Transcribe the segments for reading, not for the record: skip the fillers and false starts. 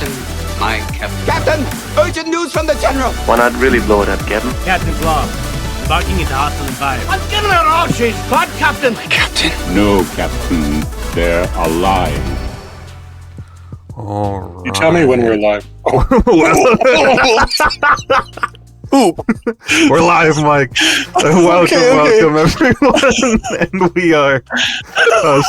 Captain, my captain. Captain, urgent news from the general. Why not really blow it up, Captain? Captain Claw, embarking into hostile environment. I'm giving her all she's got, Captain. Captain. No, Captain. They're alive. All right. You tell me when we're live. We're live, Mike. Welcome everyone. And we are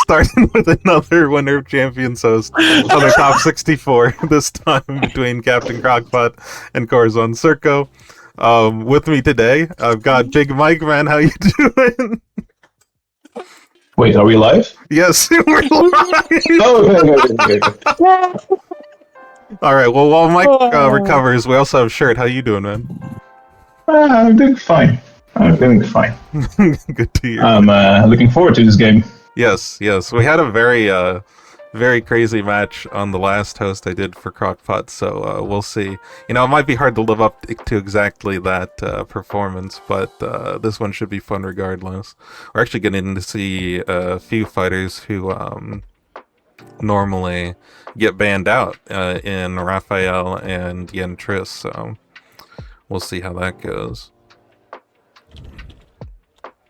starting with another Winner of Champions host on the top 64, this time between Captain Crockpot and Corazone Sirko. With me today, I've got Big Mike, man. How you doing? Wait, are we live? Yes, we're live. Okay. All right, well, while Mike recovers, we also have Shirt. How you doing, man? I'm doing fine. Good to hear. I'm looking forward to this game. Yes. We had a very crazy match on the last host I did for Crockpot, so we'll see. You know, it might be hard to live up to exactly that performance, but this one should be fun regardless. We're actually getting to see a few fighters who normally get banned out in Raphael and Yennefer, so we'll see how that goes.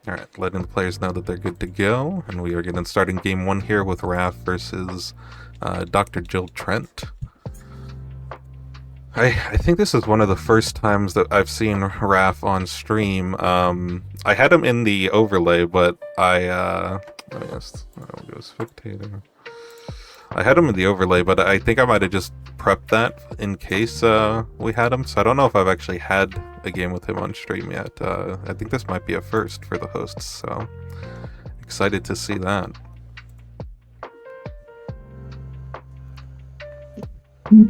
Alright, letting the players know that they're good to go, and we are getting started in game 1 here with Raph versus Dr. Jill Trent. I think this is one of the first times that I've seen Raph on stream. I had him in the overlay, but I had him in the overlay, but I think I might have just prepped that in case we had him. So I don't know if I've actually had a game with him on stream yet. I think this might be a first for the hosts, so excited to see that.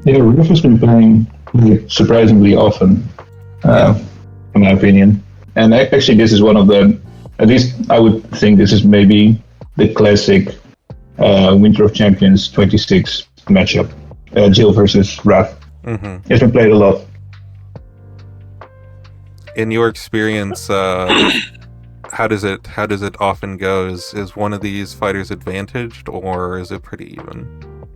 Yeah, Riff has been playing surprisingly often, in my opinion. And actually, this is one of the, at least I would think this is maybe the classic Winter of Champions 26 matchup. Jill versus Raph. Mm-hmm. It's been played a lot. In your experience, how does it often go? Is one of these fighters advantaged, or is it pretty even?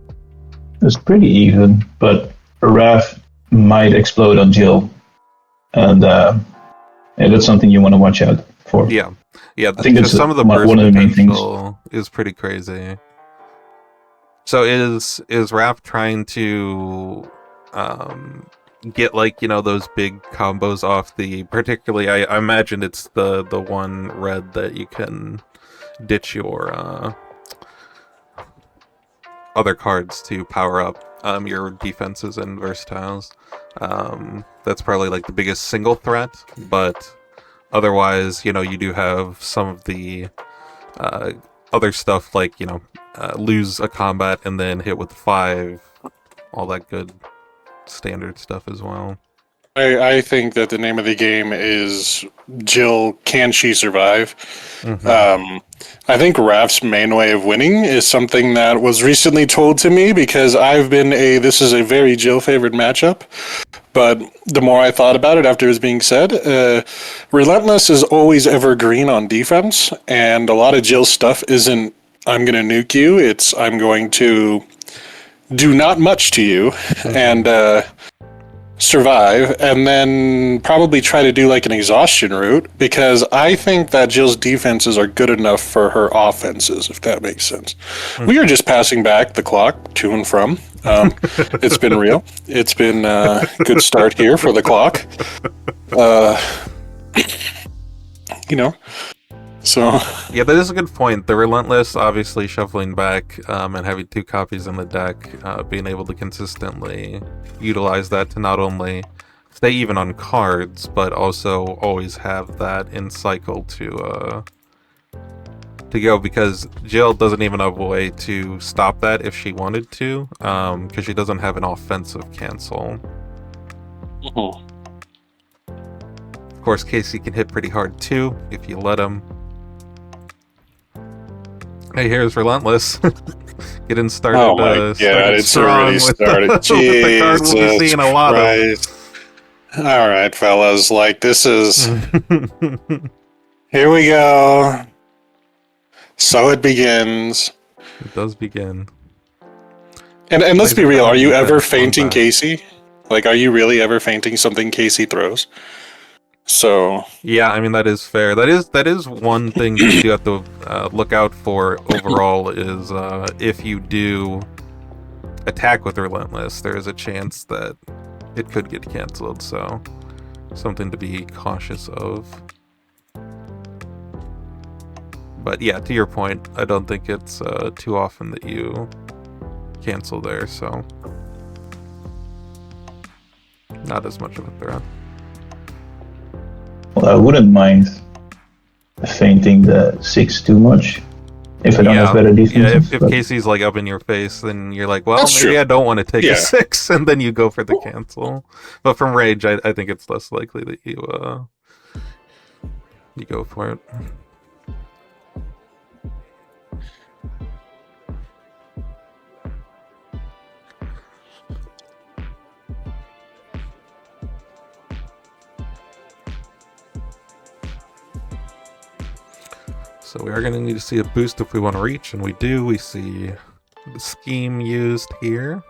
It's pretty even, but Raph might explode on Jill, and that's something you want to watch out for. Yeah. I think that's some of the one of the main things. Is pretty crazy. So is Raph trying to get, like, you know, those big combos off the, particularly I imagine it's the one red that you can ditch your other cards to power up your defenses and versatiles. That's probably like the biggest single threat, but otherwise, you know, you do have some of the other stuff, like, you know, lose a combat and then hit with 5, all that good standard stuff as well. I think that the name of the game is Jill, can she survive? Mm-hmm. I think Raph's main way of winning is something that was recently told to me, because this is a very Jill favored matchup. But the more I thought about it after it was being said, Relentless is always evergreen on defense, and a lot of Jill's stuff isn't, I'm going to nuke you, it's, I'm going to do not much to you, and survive, and then probably try to do like an exhaustion route, because I think that Jill's defenses are good enough for her offenses, if that makes sense. We are just passing back the clock to and from. It's been real. It's been a good start here for the clock. You know, so yeah, that is a good point. The Relentless obviously shuffling back and having 2 copies in the deck, being able to consistently utilize that to not only stay even on cards, but also always have that in cycle to go, because Jill doesn't even have a way to stop that if she wanted to, because she doesn't have an offensive cancel. Mm-hmm. Of course, Casey can hit pretty hard too if you let him. Hey, here's Relentless. Getting started. Oh my God, it's already started. With the card we'll be seeing a lot of. All right, fellas, like, this is... Here we go. So it begins. It does begin. And let's be real, are you ever Defense, fainting combat. Casey? Like, are you really ever fainting something Casey throws? So Yeah, I mean that is fair. That is one thing that you do have to look out for overall is if you do attack with Relentless, there is a chance that it could get canceled. So something to be cautious of. But yeah, to your point, I don't think it's too often that you cancel there. So not as much of a threat. Well, I wouldn't mind fainting the 6 too much if I don't have better defenses. Yeah, if Casey's like up in your face, then you're like, well, That's maybe true. I don't want to take Yeah. a 6, and then you go for the cancel. But from rage, I think it's less likely that you go for it. So we are going to need to see a boost if we want to reach, and we do. We see the scheme used here.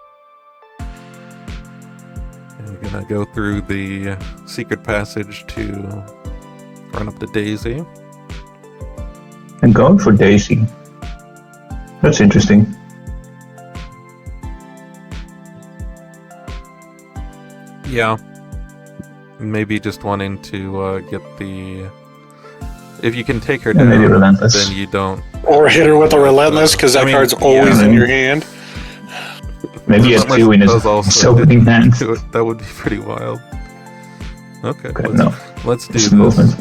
And we're going to go through the secret passage to run up to Daisy. And going for Daisy. That's interesting. Yeah. Maybe just wanting to get the... If you can take her And down, maybe Relentless. then you don't... or hit her with a Relentless, because that I mean, card's always yeah. in your hand. Maybe he has Relentless 2 in his does also opening hand. That would be pretty wild. Okay, Okay, let's do It's this. movement.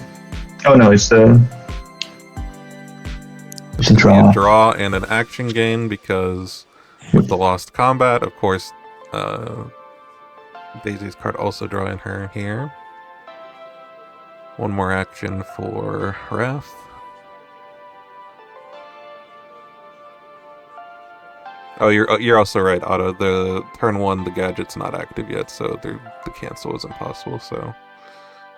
Oh no, it's a draw. A draw and an action gain, because with the lost combat, of course, Daisy's card also drawing her here. One more action for Raph. Oh, you're also right, Otto. The turn 1, the gadget's not active yet, so the cancel is impossible. So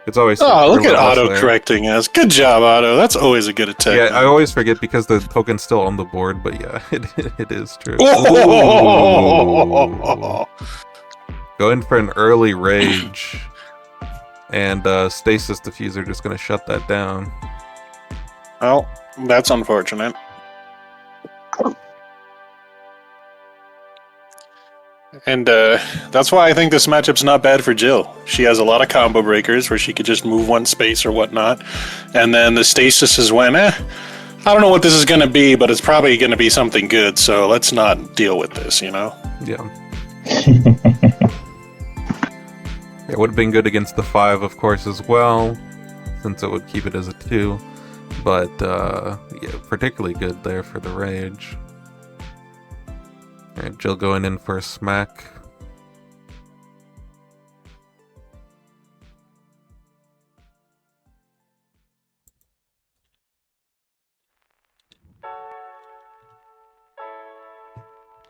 it's always Oh, look at Relentless Otto there. correcting us. Good job, Otto. That's always a good attack. Yeah, I always forget because the token's still on the board, but yeah, it is true. Oh! Going for an early rage, and Stasis Diffuser just going to shut that down. Well, that's unfortunate. And that's why I think this matchup's not bad for Jill. She has a lot of combo breakers where she could just move one space or whatnot. And then the stasis is when, I don't know what this is going to be, but it's probably going to be something good, so let's not deal with this, you know? Yeah. It would have been good against the 5, of course, as well, since it would keep it as a 2. But, yeah, particularly good there for the rage. Alright, Jill going in for a smack.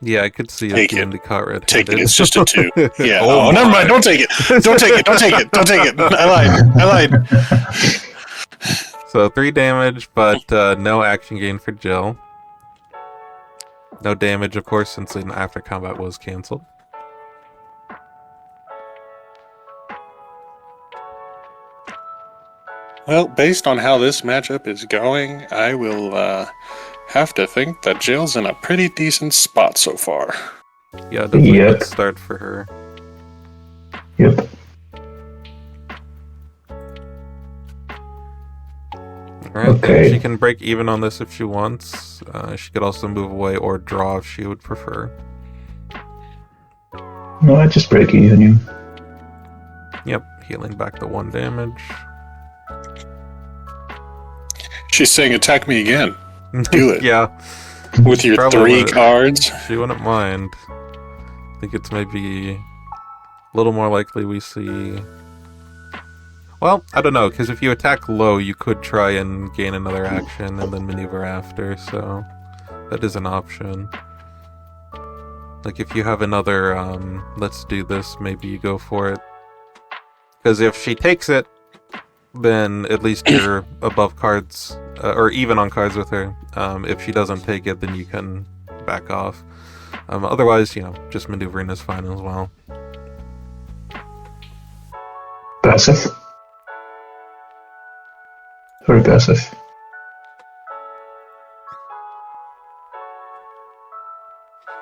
Yeah, I could see it Take being it. caught red-handed. Take it, it's just a 2. Yeah. Oh Oh, never my. mind. Don't take it. Don't take it. Don't take it. Don't take it. I lied. So 3 damage, but no action gain for Jill. No damage, of course, since an after combat was cancelled. Well, based on how this matchup is going, I will have to think that Jill's in a pretty decent spot so far. Yeah, definitely a Yep. good start for her. Yep. Alright, Okay. she can break even on this if she wants. She could also move away or draw if she would prefer. No, I just break even you. Yep, healing back the 1 damage. She's saying, attack me again. Do it. Yeah, With your Probably 3 would. cards. she wouldn't mind. I think it's maybe a little more likely we see... Well, I don't know, because if you attack low, you could try and gain another action and then maneuver after, so that is an option. Like, if you have another, let's do this, maybe you go for it. Because if she takes it, then at least you're above cards, or even on cards with her. If she doesn't take it, then you can back off. Otherwise, just maneuvering is fine as well. Passive. Very passive.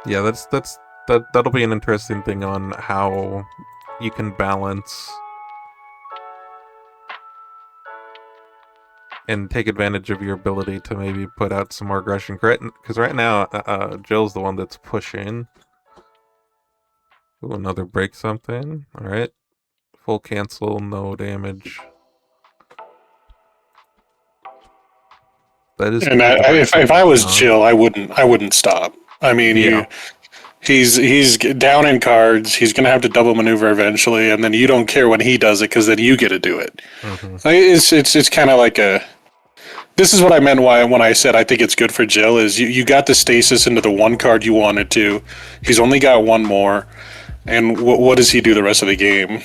Yeah, that'll be an interesting thing on how you can balance and take advantage of your ability to maybe put out some more aggression. Because right now, Jill's the one that's pushing. Ooh, another break something. Alright. Full cancel, no damage. That is. And if I was Jill, I wouldn't stop. I mean, he's down in cards. He's gonna have to double maneuver eventually, and then you don't care when he does it because then you get to do it. Mm-hmm. It's kind of like a. This is what I meant when I said I think it's good for Jill is you got the stasis into the one card you wanted to. He's only got one more, and what does he do the rest of the game?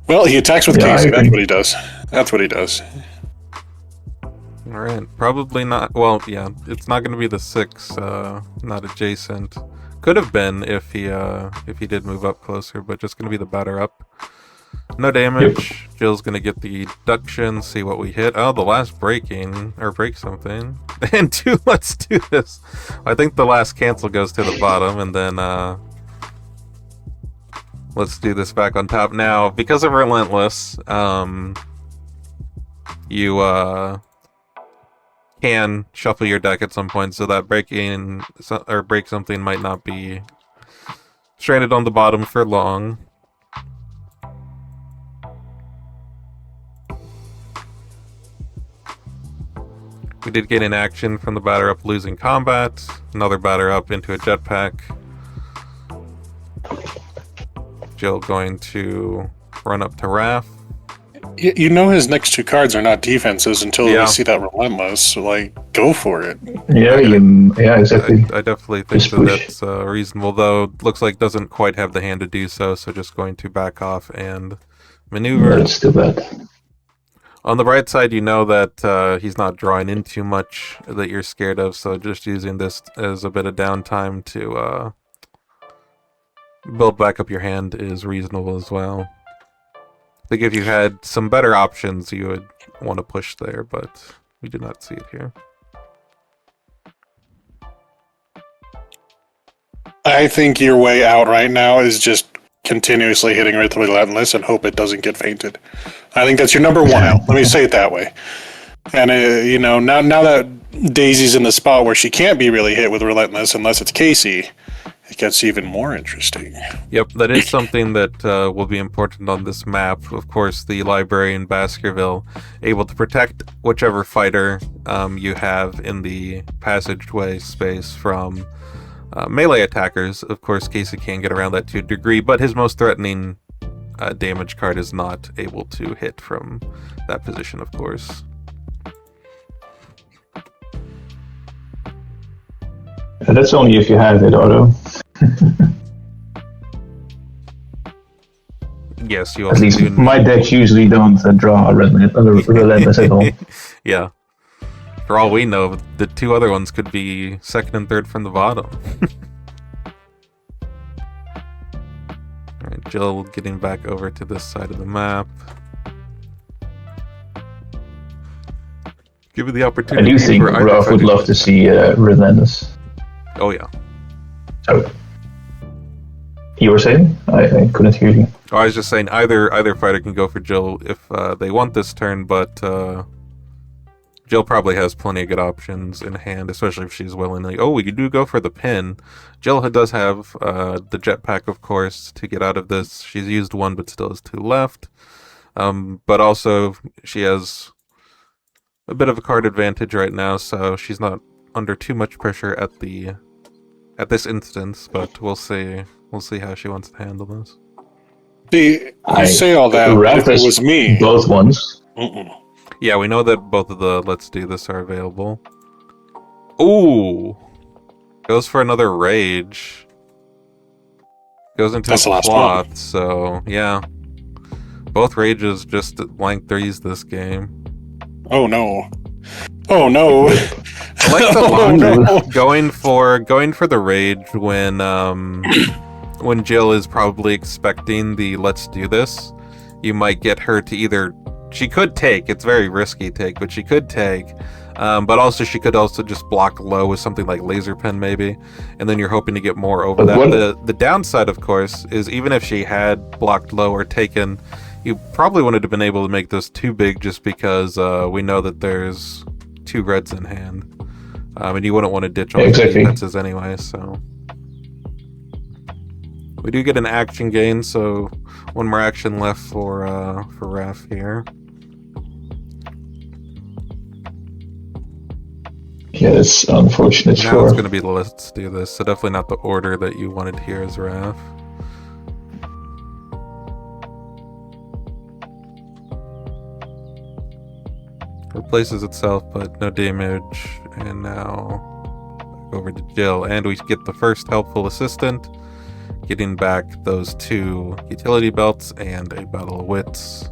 Well, he attacks with Casey. That's what he does. That's what he does. Alright, probably not. Well, yeah, it's not going to be the 6, not adjacent. Could have been if he did move up closer, but just going to be the batter up. No damage. Yep. Jill's going to get the deduction, see what we hit. Oh, the last breaking, or break something. And 2, let's do this. I think the last cancel goes to the bottom, and then, let's do this back on top. Now, because of Relentless, you, can shuffle your deck at some point, so that break something might not be stranded on the bottom for long. We did get an action from the batter up losing combat, another batter up into a jetpack. Jill going to run up to Raph. You know his next 2 cards are not defenses until we see that Relentless. So, go for it. Yeah, exactly. I definitely think that's reasonable, though. Looks like doesn't quite have the hand to do so, so just going to back off and maneuver. That's too bad. On the bright side, you know that he's not drawing in too much that you're scared of, so just using this as a bit of downtime to build back up your hand is reasonable as well. I think if you had some better options, you would want to push there, but we do not see it here. I think your way out right now is just continuously hitting with Relentless and hope it doesn't get fainted. I think that's your number 1 out. Let me say it that way. And, now that Daisy's in the spot where she can't be really hit with Relentless unless it's Casey, it gets even more interesting. Yep, that is something that will be important on this map. Of course, the librarian Baskerville able to protect whichever fighter you have in the passageway space from melee attackers. Of course, Casey can get around that to a degree, but his most threatening damage card is not able to hit from that position, of course. And that's only if you have it, Otto. Yes, you At least my decks usually don't draw a Relentless at all. Yeah. For all we know, the 2 other ones could be 2nd and 3rd from the bottom. Alright, Jill getting back over to this side of the map. Give it the opportunity. I do think Raph would love to see Relentless. Oh yeah. So, you were saying? I couldn't hear you. Oh, I was just saying either fighter can go for Jill if they want this turn, but Jill probably has plenty of good options in hand, especially if she's willingly. Oh, we do go for the pin. Jill does have the jetpack, of course, to get out of this. She's used 1, but still has 2 left. But also, she has a bit of a card advantage right now, so she's not under too much pressure at this instance. But we'll see. We'll see how she wants to handle this. See, I say all that. If it was me, both ones. Yeah, we know that both of the Let's Do This are available. Ooh! Goes for another Rage. Goes into a cloth, so yeah. Both Rages just blank 3s this game. Oh no. Oh no! I like the Oh, logic no. going for the rage when Jill is probably expecting the let's do this. You might get her to either she could take, it's very risky take, but she could take. But also she could also just block low with something like laser pen maybe, and then you're hoping to get more over But that. The downside, of course, is even if she had blocked low or taken, you probably wouldn't have been able to make this too big just because we know that there's 2 reds in hand, and you wouldn't want to ditch all your defenses anyway. So we do get an action gain, so 1 more action left for Raph here. Yeah, that's unfortunate. Now it's going to be the let's do this, so definitely not the order that you wanted here as Raph. Replaces itself, but no damage, and now back over to Jill, and we get the first helpful assistant, getting back those 2 utility belts and a battle of wits.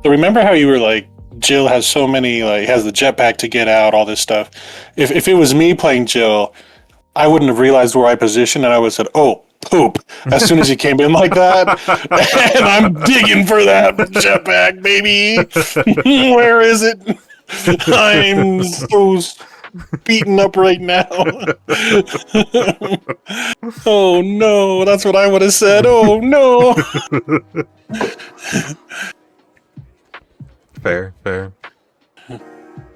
So remember how you were like, Jill has so many, like, has the jetpack to get out, all this stuff. If it was me playing Jill, I wouldn't have realized where I positioned, and I would have said, "Oh, poop!" As soon as he came in like that, and I'm digging for that jetpack, baby. Where is it? I'm so beaten up right now. Oh no, that's what I would have said. Oh no. Fair.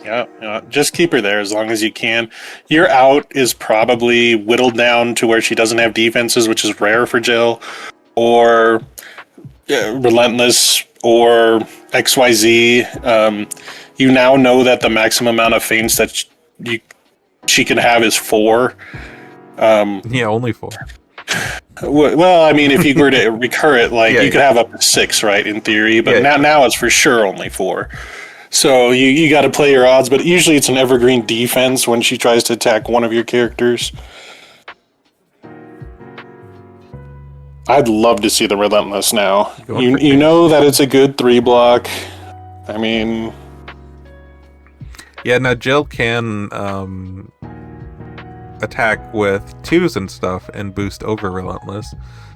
Yeah, just keep her there as long as you can. Your out is probably whittled down to where she doesn't have defenses, which is rare for Jill, or Relentless, or XYZ. You now know that the maximum amount of feints that she can have is 4. Yeah, only 4. Well, I mean, if you were to recur it, like you could have up to 6, right, in theory, but now it's for sure only 4. So you got to play your odds, but usually it's an evergreen defense when she tries to attack one of your characters. I'd love to see the Relentless now. You know that it's a good 3 block. I mean, yeah. Now Jill can attack with 2s and stuff and boost over Relentless,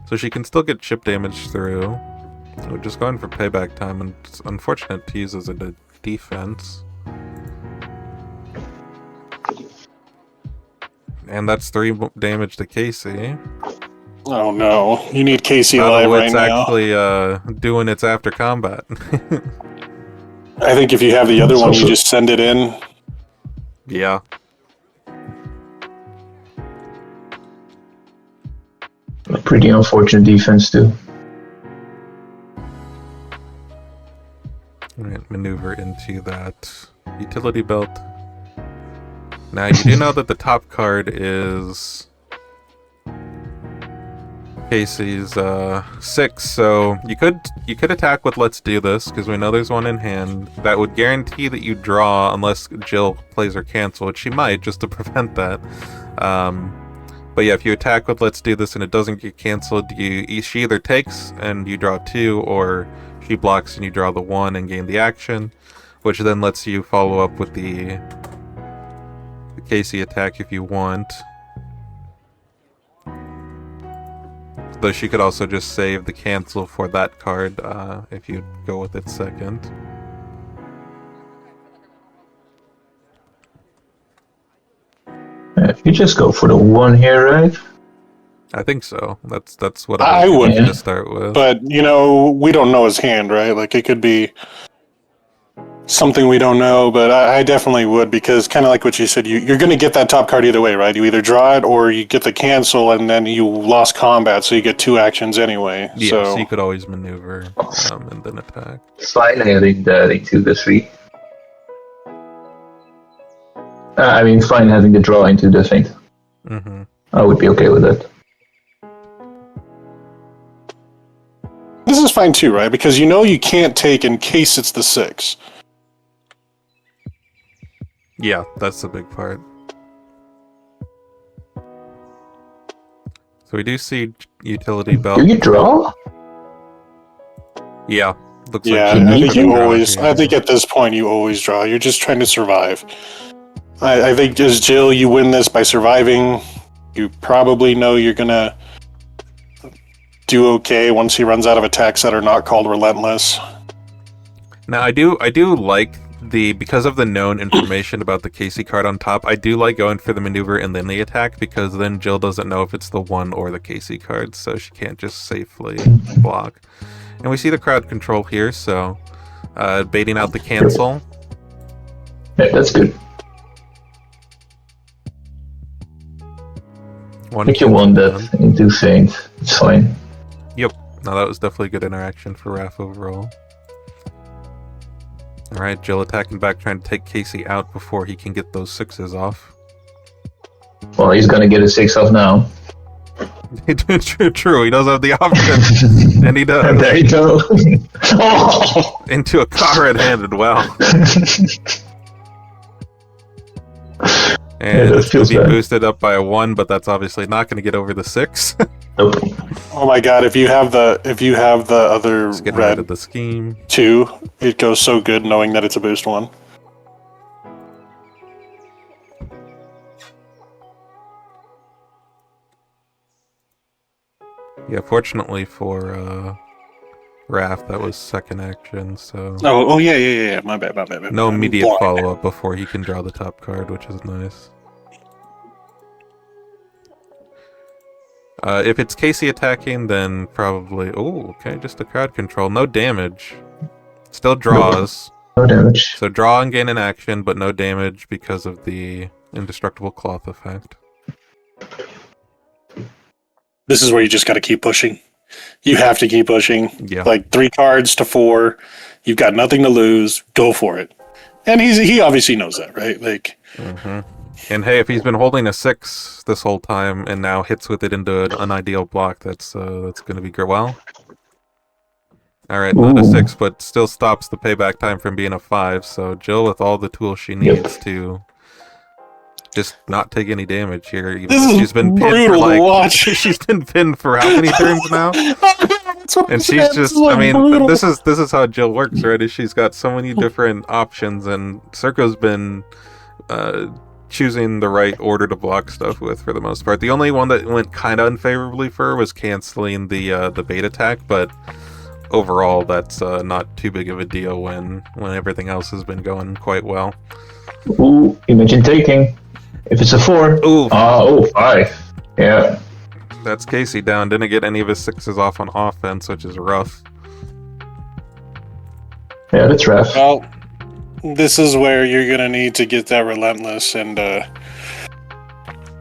so she can still get chip damage through. We're just going for payback time, and it's unfortunate to use as a defense. And that's 3 damage to Casey. oh no, you need Casey alive right now. It's actually doing its after combat. I think if you have the other one, you just send it in. Yeah. A pretty unfortunate defense too. Alright, maneuver into that utility belt. Now you do know that the top card is Casey's 6, so you could attack with let's do this, because we know there's 1 in hand. That would guarantee that you draw unless Jill plays her cancel, which she might, just to prevent that. But yeah, if you attack with let's do this and it doesn't get canceled, she either takes and you draw 2, or she blocks and you draw the 1 and gain the action, which then lets you follow up with the Casey attack if you want. Though she could also just save the cancel for that card if you go with it second. If you just go for the 1 here, right? I think so. That's what I would to start with. But we don't know his hand, right? Like, it could be something we don't know, but I definitely would, because kind of like what you said, you're going to get that top card either way, right? You either draw it or you get the cancel, and then you lost combat, so you get 2 actions anyway. Yeah, so you could always maneuver and then attack. It's fine having the 2 to 3. Fine having the draw into the feint. Mm-hmm. I would be okay with that. this is fine too, right? Because you can't take in case it's the 6. Yeah, that's the big part. So we do see utility belt. Do you draw? Yeah, Looks Yeah, like I think you draw always. here. I think at this point you always draw. You're just trying to survive. I think as Jill, you win this by surviving. You probably know you're gonna do okay once he runs out of attacks that are not called relentless. Now I do like because of the known information about the Casey card on top, I do like going for the maneuver and then the attack, because then Jill doesn't know if it's the one or the Casey card, so she can't just safely block. And we see the crowd control here, so baiting out the cancel. Yeah, that's good. I think you won that into Saint. It's fine. Yep. No, that was definitely good interaction for Raph overall. Alright, Jill attacking back, trying to take Casey out before he can get those 6s off. Well, he's gonna get a 6 off now. True, he does have the option. And he does. And there you go. Oh! Into a car red-handed, wow. And this will be boosted up by a 1, but that's obviously not going to get over the 6. Nope. Oh my god! If you have the other Let's get red rid of the scheme. 2, it goes so good knowing that it's a boost 1. Yeah, fortunately for Raph, that was second action, so... Oh yeah. My bad. No immediate follow-up before he can draw the top card, which is nice. If it's Casey attacking, then probably... Oh, okay, just a crowd control. No damage. Still draws. No damage. So draw and gain an action, but no damage because of the indestructible cloth effect. This is where you just got to keep pushing. You have to keep pushing. Yeah. Like 3 cards to 4. You've got nothing to lose. Go for it. And he obviously knows that, right? Like. Mm-hmm. And hey, if he's been holding a 6 this whole time and now hits with it into an unideal block, that's going to be great. Well, all right, not a 6, but still stops the payback time from being a 5. So Jill, with all the tools she needs to just not take any damage here. She's been pinned for like watch. She's been pinned for how many turns now? And she's just, like, I mean, brutal. this is how Jill works, right? Is she's got so many different options, and Sirko's been choosing the right order to block stuff with for the most part. The only one that went kind of unfavorably for her was canceling the bait attack, but overall that's not too big of a deal when everything else has been going quite well. Ooh, imagine taking. If it's a 4. Ooh. 5. Yeah. That's Casey down. Didn't get any of his 6s off on offense, which is rough. Yeah, that's rough. Well, this is where you're going to need to get that relentless and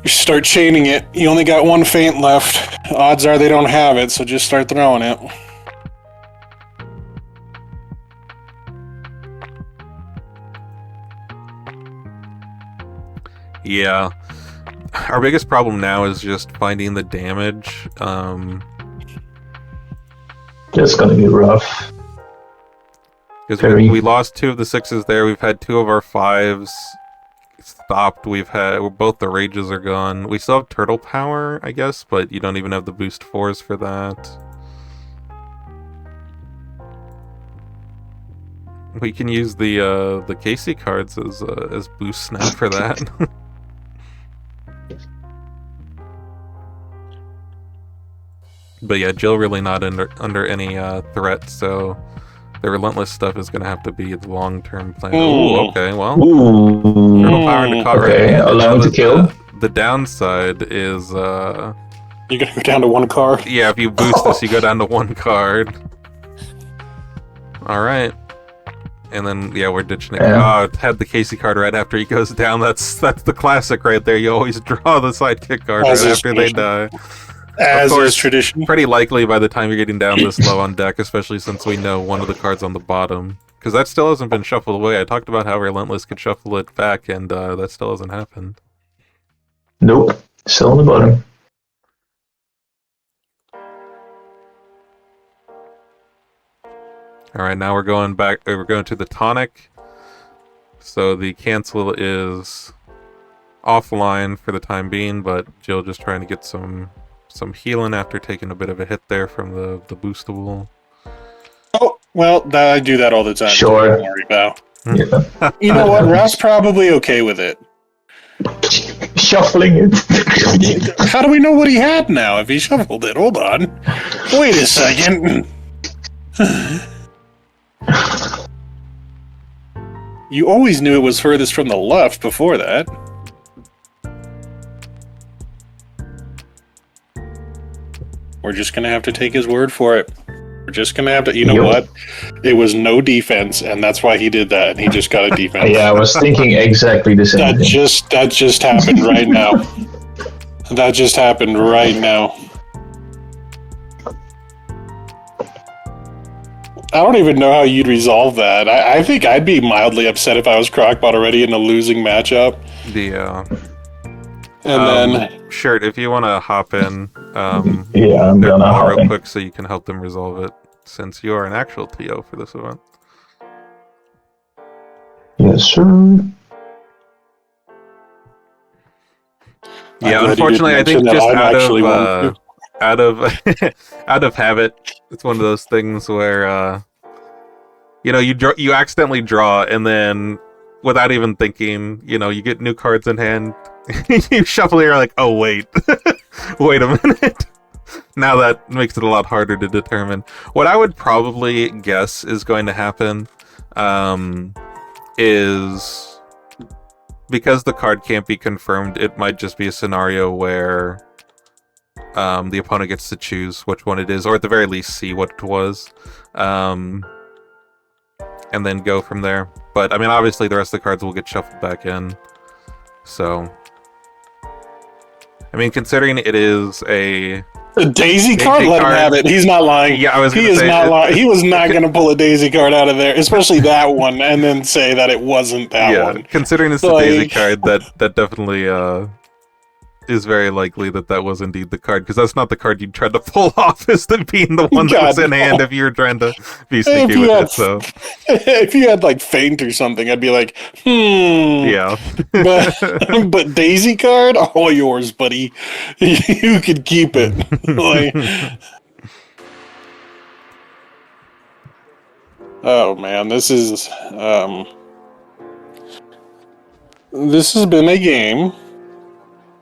start chaining it. You only got 1 feint left. Odds are they don't have it, so just start throwing it. Yeah. Our biggest problem now is just finding the damage. That's gonna be rough. Because we lost 2 of the 6s there. We've had 2 of our 5s stopped. Both the rages are gone. We still have turtle power, I guess, but you don't even have the boost 4s for that. We can use the Casey cards as boost snap for that. But yeah, Jill really not under any threat, so the relentless stuff is going to have to be the long-term plan. Ooh, okay, well. Ooh. Turtle power into caught Okay, allow to kill. The downside is... You're going to go down to 1 card? Yeah, if you boost this, you go down to 1 card. Alright. And then, yeah, we're ditching it. Yeah. Oh, had the Casey card right after he goes down. That's the classic right there. You always draw the sidekick card right after they die. As of course, is tradition. Pretty likely by the time you're getting down this low on deck, especially since we know one of the cards on the bottom. Because that still hasn't been shuffled away. I talked about how Relentless could shuffle it back, and that still hasn't happened. Nope. Still on the bottom. Alright, now we're going back. We're going to the tonic. So the cancel is offline for the time being, but Jill just trying to get some healing after taking a bit of a hit there from the boostable. Oh, Well, I do that all the time. Sure. Don't worry about. Yeah. You know what? Ralph's probably okay with it. Shuffling it. How do we know what he had now if he shuffled it? Hold on. Wait a second. You always knew it was furthest from the left before that. We're just going to have to take his word for it. We're just going to have to... You know what? It was no defense, and that's why he did that, and he just got a defense. Yeah, I was thinking exactly the same thing. That just happened right now. That just happened right now. I don't even know how you'd resolve that. I think I'd be mildly upset if I was Crockpot already in a losing matchup. And then... Shirt, if you want to hop in, yeah, I'm gonna hop real in. quick so you can help them resolve it, since you are an actual TO for this event. Yes, sir. Yeah, unfortunately, I think just out of habit, it's one of those things where you accidentally draw, and then without even thinking, you get new cards in hand. You shuffle, you're like, oh wait, wait a minute. Now that makes it a lot harder to determine. What I would probably guess is going to happen is, because the card can't be confirmed, it might just be a scenario where the opponent gets to choose which one it is, or at the very least see what it was, and then go from there. But I mean, obviously the rest of the cards will get shuffled back in, so I mean, considering it is a Daisy card, let him have it. He's not lying. Yeah, he is not lying. He was not going to pull a Daisy card out of there, especially that one, and then say that it wasn't that one. Considering it's a Daisy card, that definitely is very likely that was indeed the card, because that's not the card you tried to pull off as being the one that was in hand if you were trying to be sneaky with it. So if you had like Feint or something, I'd be like, yeah. but Daisy card, all yours, buddy. You could keep it. Oh man, this has been a game.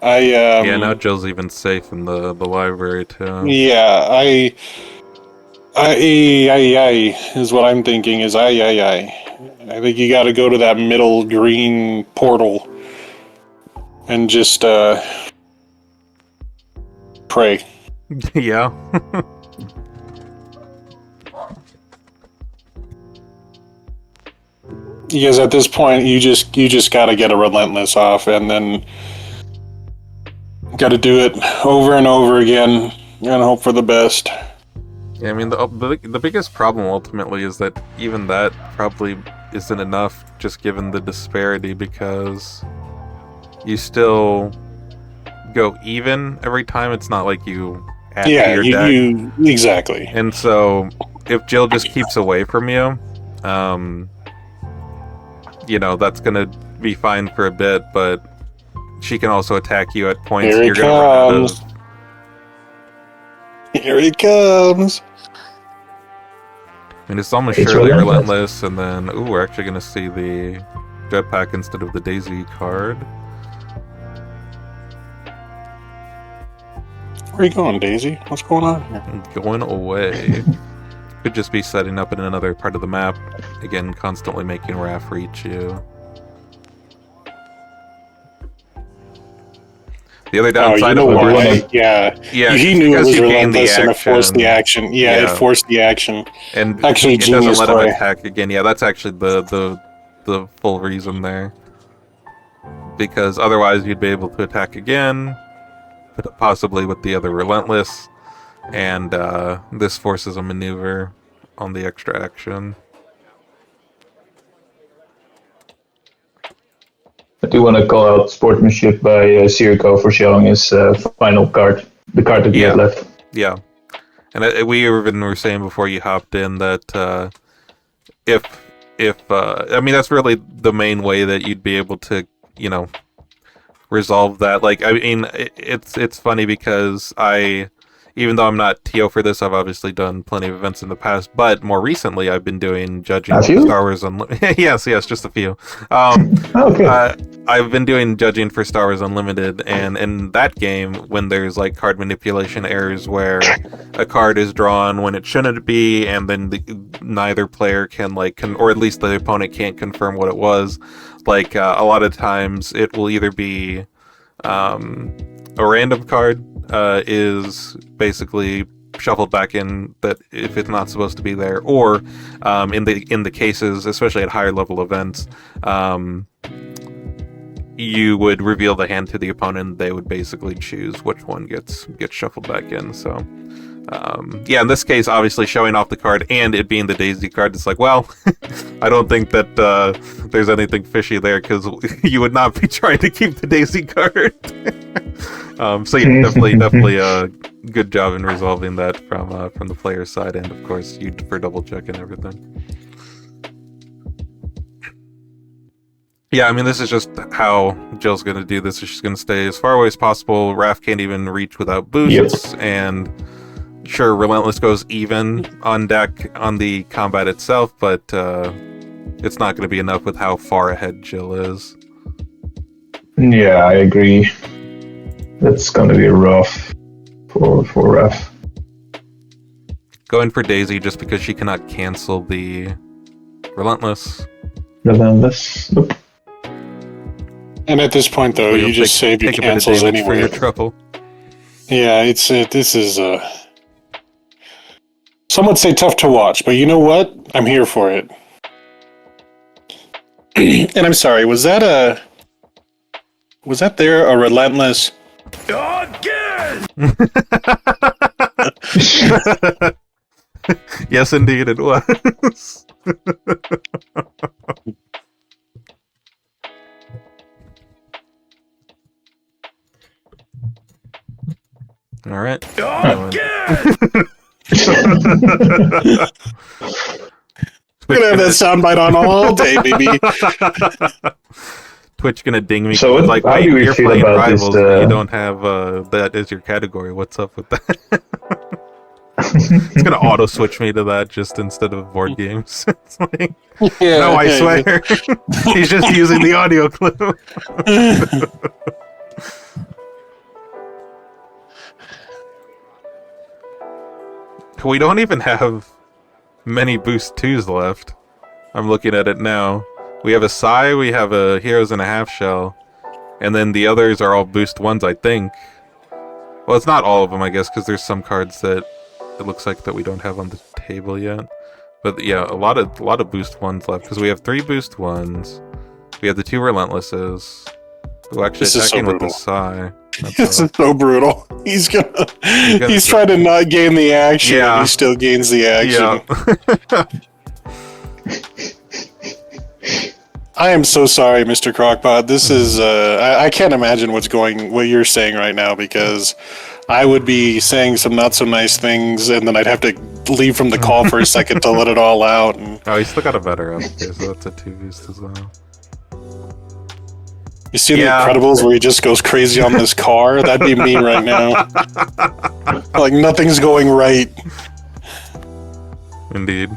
Now Jill's even safe in the library too. Yeah, I is what I'm thinking is I think you got to go to that middle green portal and just pray. Yeah. Because at this point you just got to get a relentless off, and then got to do it over and over again and hope for the best. Yeah, I mean, the biggest problem ultimately is that even that probably isn't enough, just given the disparity, because you still go even every time. It's not like you add to your deck. You exactly. And so if Jill just keeps away from you, that's gonna be fine for a bit, but she can also attack you at points Here gonna run out of. Here it comes. I mean, it's almost surely relentless, and then we're actually gonna see the jetpack instead of the Daisy card. Where are you going, Daisy? What's going on here? Going away. Could just be setting up in another part of the map. Again, constantly making Raph reach you. The other downside of he knew it was relentless and it forced the action. It forced the action. And actually, it doesn't let him attack again. Yeah, that's actually the full reason there. Because otherwise you'd be able to attack again, but possibly with the other relentless, and this forces a maneuver on the extra action. I do want to call out sportsmanship by Sirko for showing his final card, the card that he had left. Yeah, and we even were saying before you hopped in that if I mean, that's really the main way that you'd be able to resolve that. Like, I mean, it's funny because even though I'm not TO for this, I've obviously done plenty of events in the past, but more recently I've been doing judging for Star Wars Unlimited. yes, just a few. Okay. I've been doing judging for Star Wars Unlimited, and in that game, when there's like card manipulation errors where a card is drawn when it shouldn't be, and then neither player can or at least the opponent can't confirm what it was, a lot of times it will either be a random card is basically shuffled back in that if it's not supposed to be there, or in the cases, especially at higher level events, you would reveal the hand to the opponent. They would basically choose which one gets shuffled back in. So in this case, obviously showing off the card and it being the Daisy card, it's like, well, I don't think that there's anything fishy there, because you would not be trying to keep the Daisy card. So yeah, definitely a good job in resolving that from the player's side, and of course you for double check and everything. Yeah, I mean, this is just how Jill's going to do this. She's going to stay as far away as possible. Raph can't even reach without boosts, and sure, Relentless goes even on deck on the combat itself, but it's not going to be enough with how far ahead Jill is. Yeah, I agree. That's going to be rough for Raph. Going for Daisy just because she cannot cancel the Relentless. Nope. And at this point, though, you just save your cancels anyway. For your trouble. Yeah, this is some would say tough to watch, but you know what? I'm here for it. And I'm sorry, was that a Relentless? Again! Yes, indeed, it was. All right. Again! We're gonna have that soundbite on all day, baby. Twitch gonna ding me. So like, how wait, do we you're feel playing about Rivals, this, but you don't have that as your category. What's up with that? It's gonna auto switch me to that just instead of board games. It's like, no, I swear, he's just using the audio clip. We don't even have many boost 2s left. I'm looking at it now. We have a Psy, we have a Heroes and a Half Shell, and then the others are all boost 1s, I think. Well, it's not all of them, I guess, because there's some cards that it looks like that we don't have on the table yet. But yeah, a lot of boost 1s left, because we have 3 boost 1s. We have the 2 Relentlesses. Who actually attacking with the Psy. This is so brutal. He's trying to not gain the action, and he still gains the action. Yeah. I am so sorry, Mr. Crockpot. This is I can't imagine what you're saying right now, because I would be saying some not so nice things, and then I'd have to leave from the call for a second to let it all out. And... Oh, he's still got a better up there, so that's a 2 boost as well. You see The Incredibles where he just goes crazy on this car? That'd be me right now. Like nothing's going right. Indeed.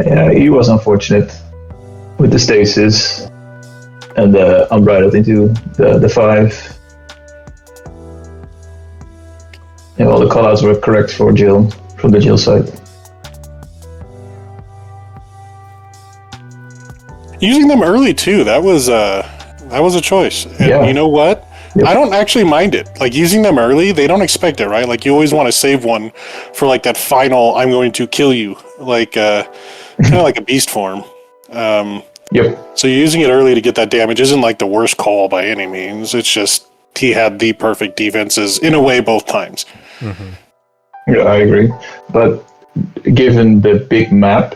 Yeah, he was unfortunate with the stasis and the unbridled into the 5. And all the callouts were correct for Jill, from the Jill side. Using them early too, that was a choice. And you know what? Yep. I don't actually mind it. Like using them early, they don't expect it, right? Like you always want to save one for like that final I'm going to kill you, like kind of like a beast form. Yep. So using it early to get that damage isn't like the worst call by any means. It's just he had the perfect defenses in a way both times. Mm-hmm. Yeah, I agree. But given the big map,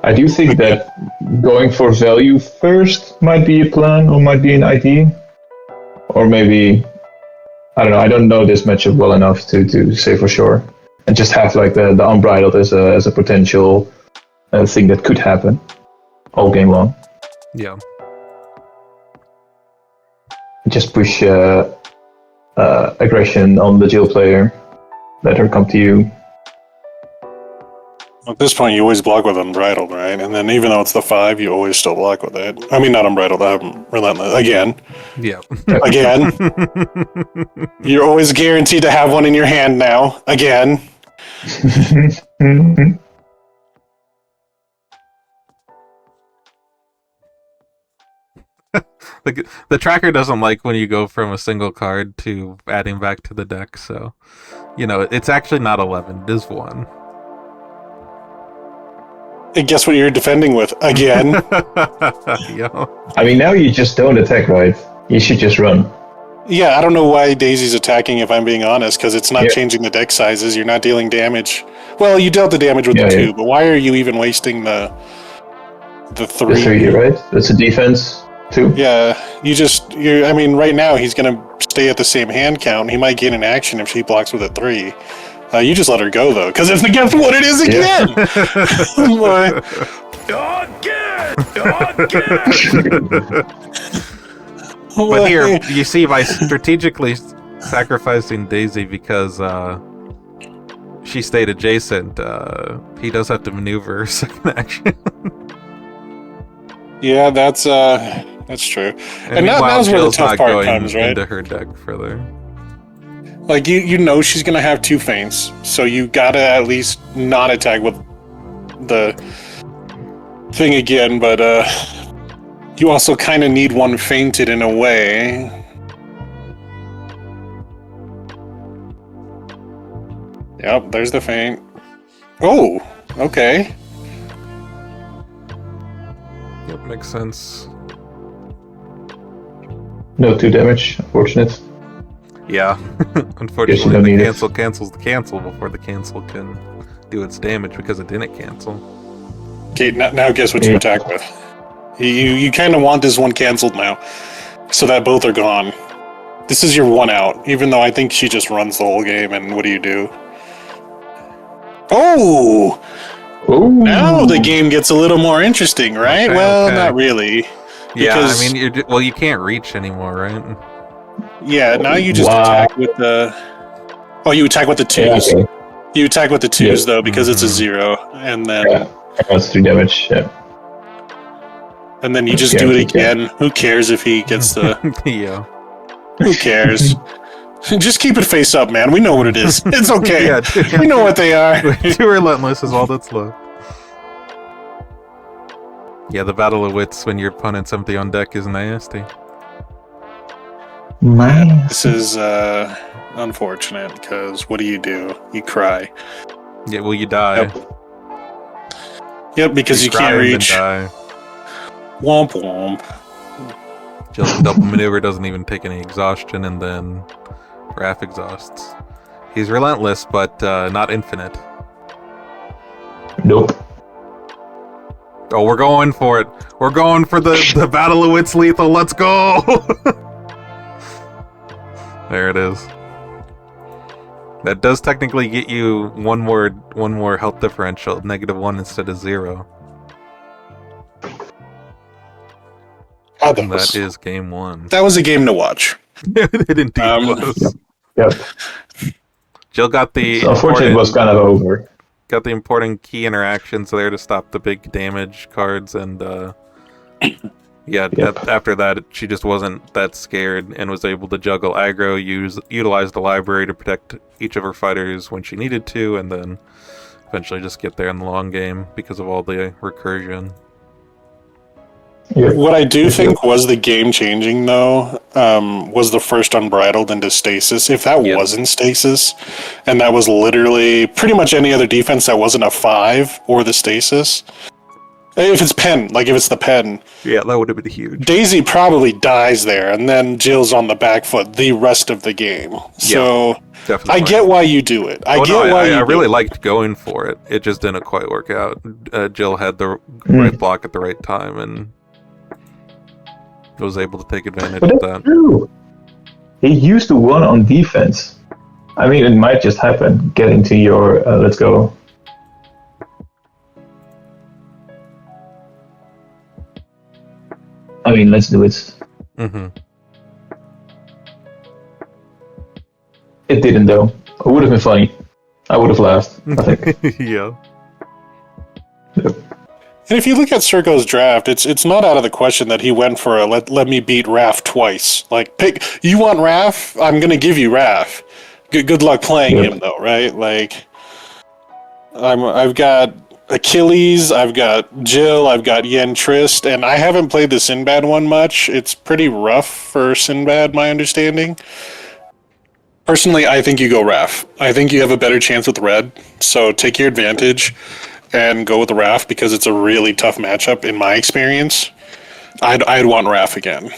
I do think that going for value first might be a plan or might be an idea. Or maybe, I don't know, I don't know this matchup well enough to say for sure. And just have like the unbridled as a potential thing that could happen all game long. Yeah. Just push aggression on the Jill player. Let her come to you. At this point, you always block with Unbridled, right? And then even though it's the 5, you always still block with it. I mean, not Unbridled, Relentless. Again. Yeah. Again. You're always guaranteed to have one in your hand now. Again. The tracker doesn't like when you go from a single card to adding back to the deck, so it's actually not 11, it is 1. And guess what you're defending with? Again. Yeah. I mean, now you just don't attack, right? You should just run. Yeah, I don't know why Daisy's attacking, if I'm being honest, because it's not changing the deck sizes. You're not dealing damage. Well, you dealt the damage with the 2, but why are you even wasting the 3? The 3, right? That's a defense, 2. Yeah, I mean, right now he's going to stay at the same hand count. He might gain an action if she blocks with a 3. You just let her go, though, because it's against what it is again! But here, you see, by strategically sacrificing Daisy because she stayed adjacent, he does have to maneuver second action. Yeah, that's true. And now's where the tough part comes, right? Into her deck further. Like, you know she's going to have 2 feints, so you got to at least not attack with the thing again, but you also kind of need one feinted in a way. Yep, there's the feint. Oh, okay. Yep, makes sense. No 2 damage, unfortunate. Yeah, unfortunately, the cancel cancels the cancel before the cancel can do its damage because it didn't cancel. Okay, now guess what you attack with. You kind of want this one canceled now, so that both are gone. This is your 1 out, even though I think she just runs the whole game, and what do? Oh! Ooh. Now the game gets a little more interesting, right? Okay. Not really. Yeah, I mean, you can't reach anymore, right? Yeah, now you just attack with the... Oh, you attack with the 2s. Yeah, okay. You attack with the 2s, though, because it's a 0, and then... Yeah, that's 3 damage, yeah. And then you just do it again. Who cares if he gets the... Yeah. Who cares? Just keep it face up, man. We know what it is. It's okay. We know what they are. 2 relentless is all that's left. Yeah, the battle of wits when your opponent's empty on deck is nasty. This is unfortunate, because what do? You cry. Yeah, well, you die. Yep, because you can't reach. Die. Womp womp. Jill's double maneuver doesn't even take any exhaustion, and then Raph exhausts. He's relentless, but not infinite. Nope. Oh, we're going for it. We're going for the Battle of Wits lethal. Let's go! There it is. That does technically get you one more health differential, -1 instead of 0. That is game 1. That was a game to watch. It indeed was. Yep. Jill got the... Unfortunately, it was kind of over. Got the important key interactions there to stop the big damage cards, and after that, she just wasn't that scared and was able to juggle aggro, utilize the library to protect each of her fighters when she needed to, and then eventually just get there in the long game because of all the recursion. Yeah. What I do think was the game changing, though, was the first Unbridled into Stasis. If that wasn't Stasis, and that was literally pretty much any other defense that wasn't a 5 or the Stasis. If it's pen, like if it's the pen. Yeah, that would have been huge. Daisy probably dies there, and then Jill's on the back foot the rest of the game. So definitely. I get why you do it. I really liked going for it. It just didn't quite work out. Jill had the right block at the right time, and was able to take advantage of that. True. He used the 1 on defense. I mean, it might just happen. Get into your let's go. I mean, let's do it. Mm-hmm. It didn't though. It would have been funny. I would have laughed, I think. Yeah. Yep. And if you look at Sirko's draft, it's not out of the question that he went for a let me beat Raph twice. Like, you want Raph? I'm gonna give you Raph. Good luck playing him though, right? Like, I've got Achilles, I've got Jill, I've got Yen Trist, and I haven't played the Sinbad one much. It's pretty rough for Sinbad, my understanding. Personally, I think you go Raph. I think you have a better chance with red, so take your advantage and go with the Raph because it's a really tough matchup in my experience. I'd want Raph again.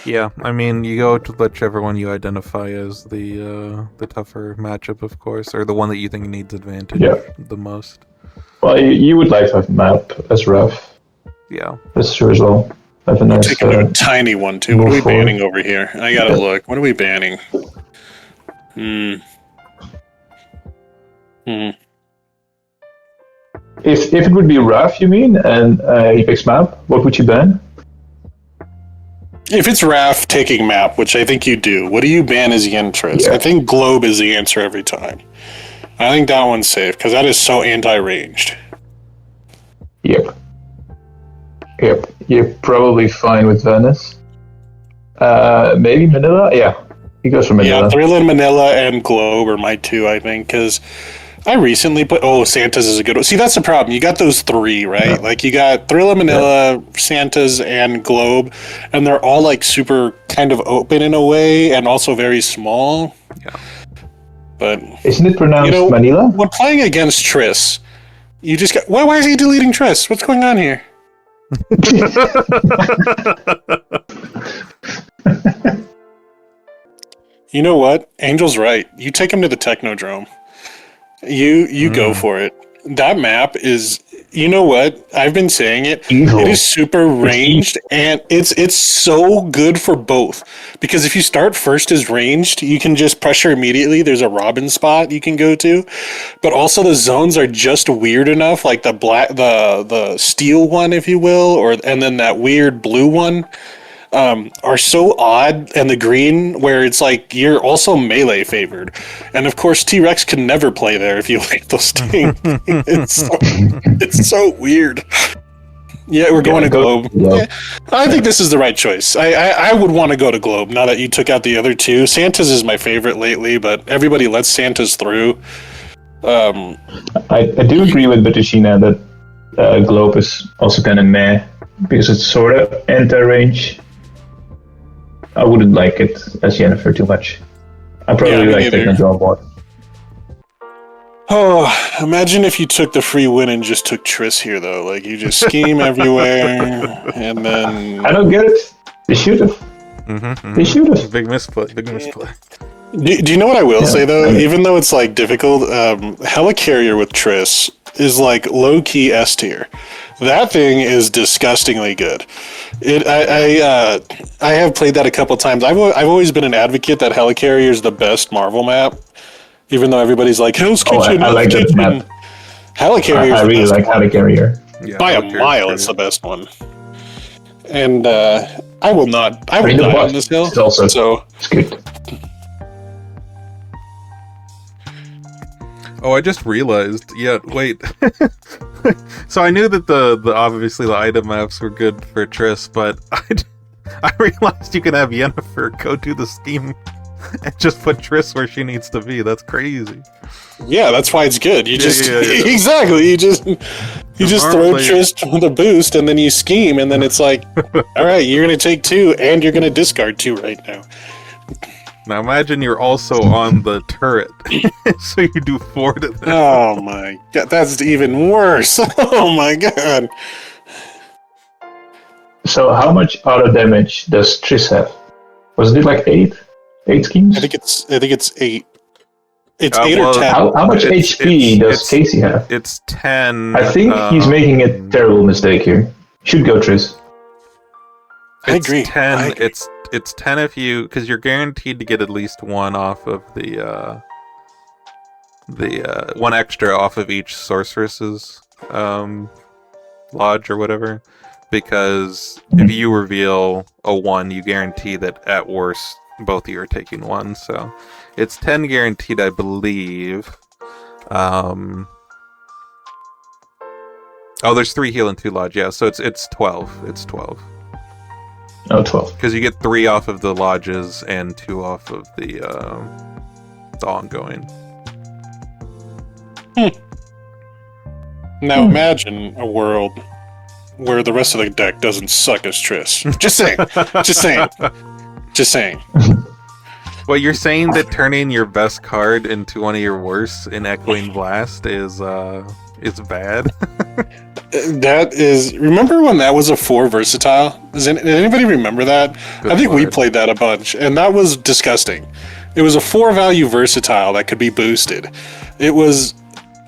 Yeah, I mean, you go to whichever one you identify as the tougher matchup, of course, or the one that you think needs advantage the most. Well, you would like to have map as rough. Yeah. That's true as well. Have a We're nice, taking a tiny one too. What are we banning over here? I gotta look. What are we banning? If it would be rough, you mean, and Apex map, what would you ban? If it's Raph taking map, which I think you do, what do you ban as Yen Trist? Yeah. I think Globe is the answer every time. I think that one's safe because that is so anti-ranged. Yep. You're probably fine with Venice. Maybe Manila? Yeah. He goes for Manila. Yeah, Thrilla, Manila, and Globe are my two, I think, because I recently put... Oh, Santa's is a good one. See, that's the problem. You got those three, right? Yeah. Like, you got Thrilla, Manila, Santa's, and Globe, and they're all, like, super kind of open in a way, and also very small. Yeah. But... Isn't it pronounced Manila? When playing against Triss, you just got... Why is he deleting Triss? What's going on here? You know what? Angel's right. You take him to the Technodrome. You go for it. That map is, you know what? I've been saying it. Evil. It is super ranged, and it's so good for both. Because if you start first as ranged, you can just pressure immediately. There's a Robin spot you can go to, but also the zones are just weird enough, like the steel one, if you will, and then that weird blue one. Are so odd, and the green where it's like you're also melee favored, and of course T-Rex can never play there if you like those things. It's so weird. Yeah, we're going to Globe. Yeah, I think this is the right choice. I would want to go to Globe now that you took out the other two. Santa's is my favorite lately, but everybody lets Santa's through. I do agree with Batishina that Globe is also kind of meh because it's sort of anti-range. I wouldn't like it as Yennefer too much. I probably like Technodrome more. Oh, imagine if you took the free win and just took Triss here, though. Like, you just scheme everywhere, and then... I don't get it. They should have. They should have. Big misplay. Do you know what I will say, though? Even though it's, like, difficult, Helicarrier with Triss is, like, low-key S tier. That thing is disgustingly good. I have played that a couple times. I've always been an advocate that Helicarrier is the best Marvel map, even though everybody's like Hell's Kitchen. I like that map. Helicarrier. I really like Helicarrier. Yeah, by a mile, it's the best one. And I will not die on this hill. It's good. Oh, I just realized. Yeah, wait. So I knew that the obviously the item maps were good for Triss, but I realized you can have Yennefer go do the scheme and just put Triss where she needs to be. That's crazy. Yeah, that's why it's good. You exactly. You just throw Triss with a boost, and then you scheme, and then it's like, all right, you're gonna take 2, and you're gonna discard 2 right now. Now imagine you're also on the turret, so you do 4 to them. Oh my god, that's even worse. Oh my god. So how much auto damage does Triss have? Was it like 8? 8 schemes? I think it's 8. It's 8 or 10. How much HP does Casey have? It's 10. I think he's making a terrible mistake here. Should go Triss. I agree. 10. It's 10 if you, because you're guaranteed to get at least 1 off of the 1 extra off of each sorceress's lodge or whatever. Because if you reveal a 1, you guarantee that at worst both of you are taking one, so it's 10 guaranteed, I believe. Oh, there's 3 heal and 2 lodge, yeah, so it's 12. It's 12. Oh, 12. Because you get 3 off of the lodges and 2 off of the ongoing. Now imagine a world where the rest of the deck doesn't suck as Triss. Just saying. Just saying. Just saying. Well, you're saying that turning your best card into one of your worst in Echoing Blast is bad? That is... Remember when that was a 4 versatile? Does anybody remember that? Good I think we Lord. played that a bunch, and that was disgusting. It was a 4 value versatile that could be boosted. It was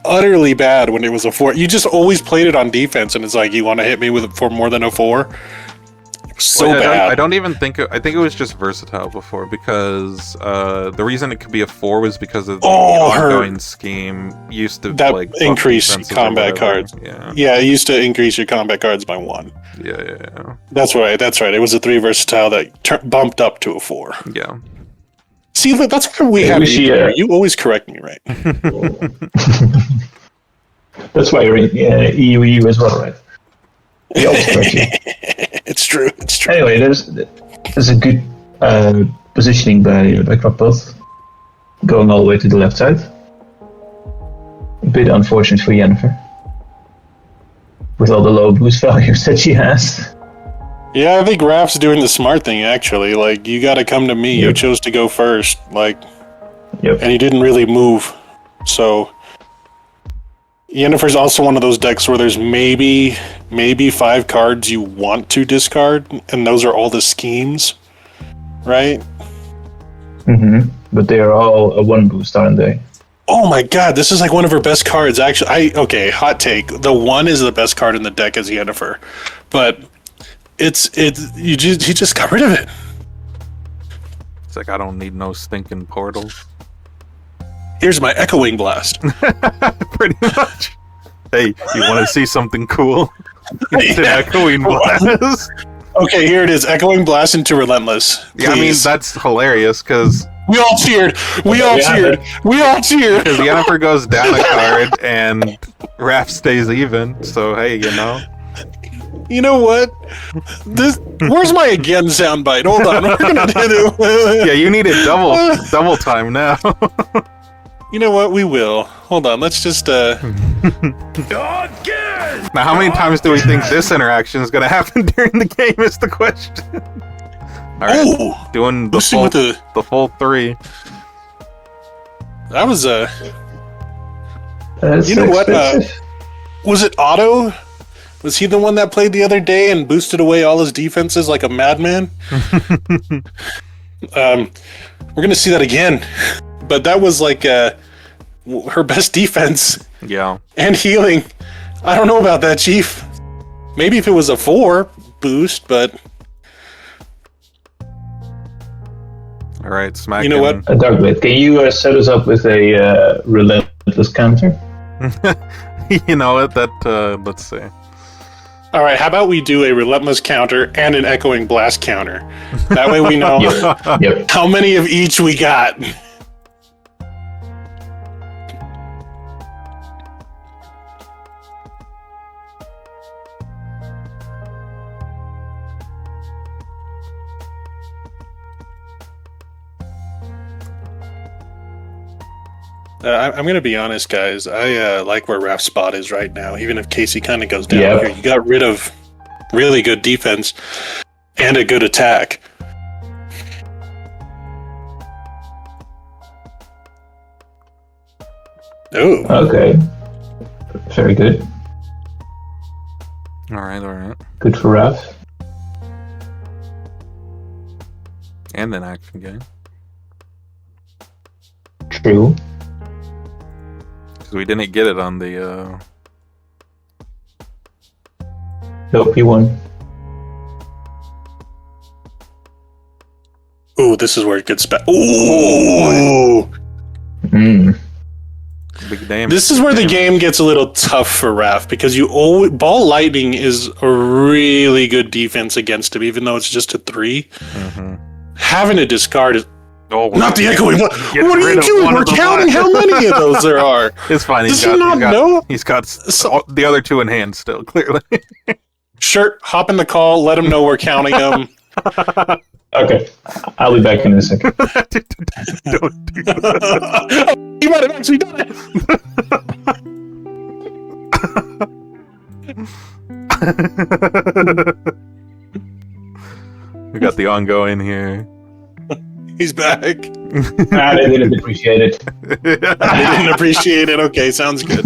utterly bad when it was a 4. You just always played it on defense, and it's like, you want to hit me with for more than a 4? It was so bad. I don't even think... I think it was just versatile before, because the reason it could be a 4 was because of the ongoing scheme used to that like increase defenses or combat whatever. cards. Yeah. Yeah, it used to increase your combat cards by 1. Yeah. That's right. It was a 3 versatile that bumped up to a 4. Yeah. See, look, that's why we have you here. You always correct me, right? That's why you're in EU as well, right? We always correct you. It's true. It's true. Anyway, there's a good positioning by Crockpot, going all the way to the left side. A bit unfortunate for Yennefer, with all the low boost values that she has. Yeah, I think Raph's doing the smart thing, actually. Like, you gotta come to me. Yep. You chose to go first. Like, Yep. and he didn't really move. So, Yennefer's also one of those decks where there's maybe 5 cards you want to discard, and those are all the schemes, right? Mm-hmm. But they are all a 1 boost, aren't they? Oh my god, this is like one of her best cards, actually. Okay, hot take. The 1 is the best card in the deck as Yennefer. But... he just got rid of it. It's like, I don't need no stinking portals. Here's my Echoing Blast. Pretty much. Hey, you want to see something cool? It's an Echoing Blast. Okay, here it is. Echoing Blast into Relentless. Please. Yeah, I mean, that's hilarious, because... We all cheered. We all cheered. Because Yennefer goes down a card, and Raph stays even, so hey, you know... You know what? Where's my again soundbite? Hold on, we're gonna do. Yeah, you need it double time now. You know what? We will. Hold on. Let's just. Now, how many times do we think this interaction is gonna happen during the game? Is the question. All right, doing the full, the full 3. That was That's you know what? expensive. Was it Otto? Was he the one that played the other day and boosted away all his defenses like a madman? We're gonna see that again, but that was like her best defense. Yeah. And healing. I don't know about that, Chief. Maybe if it was a 4 boost, but All right, smack. you know what? Darkblade, can you set us up with a relentless counter? You know what? That let's see. All right, how about we do a Relentless counter and an Echoing Blast counter? That way we know Yep. how many of each we got. I'm going to be honest, guys. I like where Raph's spot is right now. Even if Casey kind of goes down here, you got rid of really good defense and a good attack. Oh. Okay. Very good. All right. Good for Raph. And an action game. True. Because we didn't get it on the. Nope, you won. Ooh, this is where it gets back. Ooh. Big damage. This is where the game gets a little tough for Raph because you always Ball Lightning is a really good defense against him, even though it's just a 3. Mm-hmm. having to discard is Oh, not the echoing. What are you rid of doing? one We're of the counting black. how many of those there are. It's fine. Does he not know? He's got the other two in hand still, clearly. Shirt, hop in the call. Let him know we're counting them. Okay, I'll be back in a second. Don't do that. You might have actually done it. We got the ongoing here. He's back. They I didn't appreciate it. didn't appreciate it. Okay, sounds good.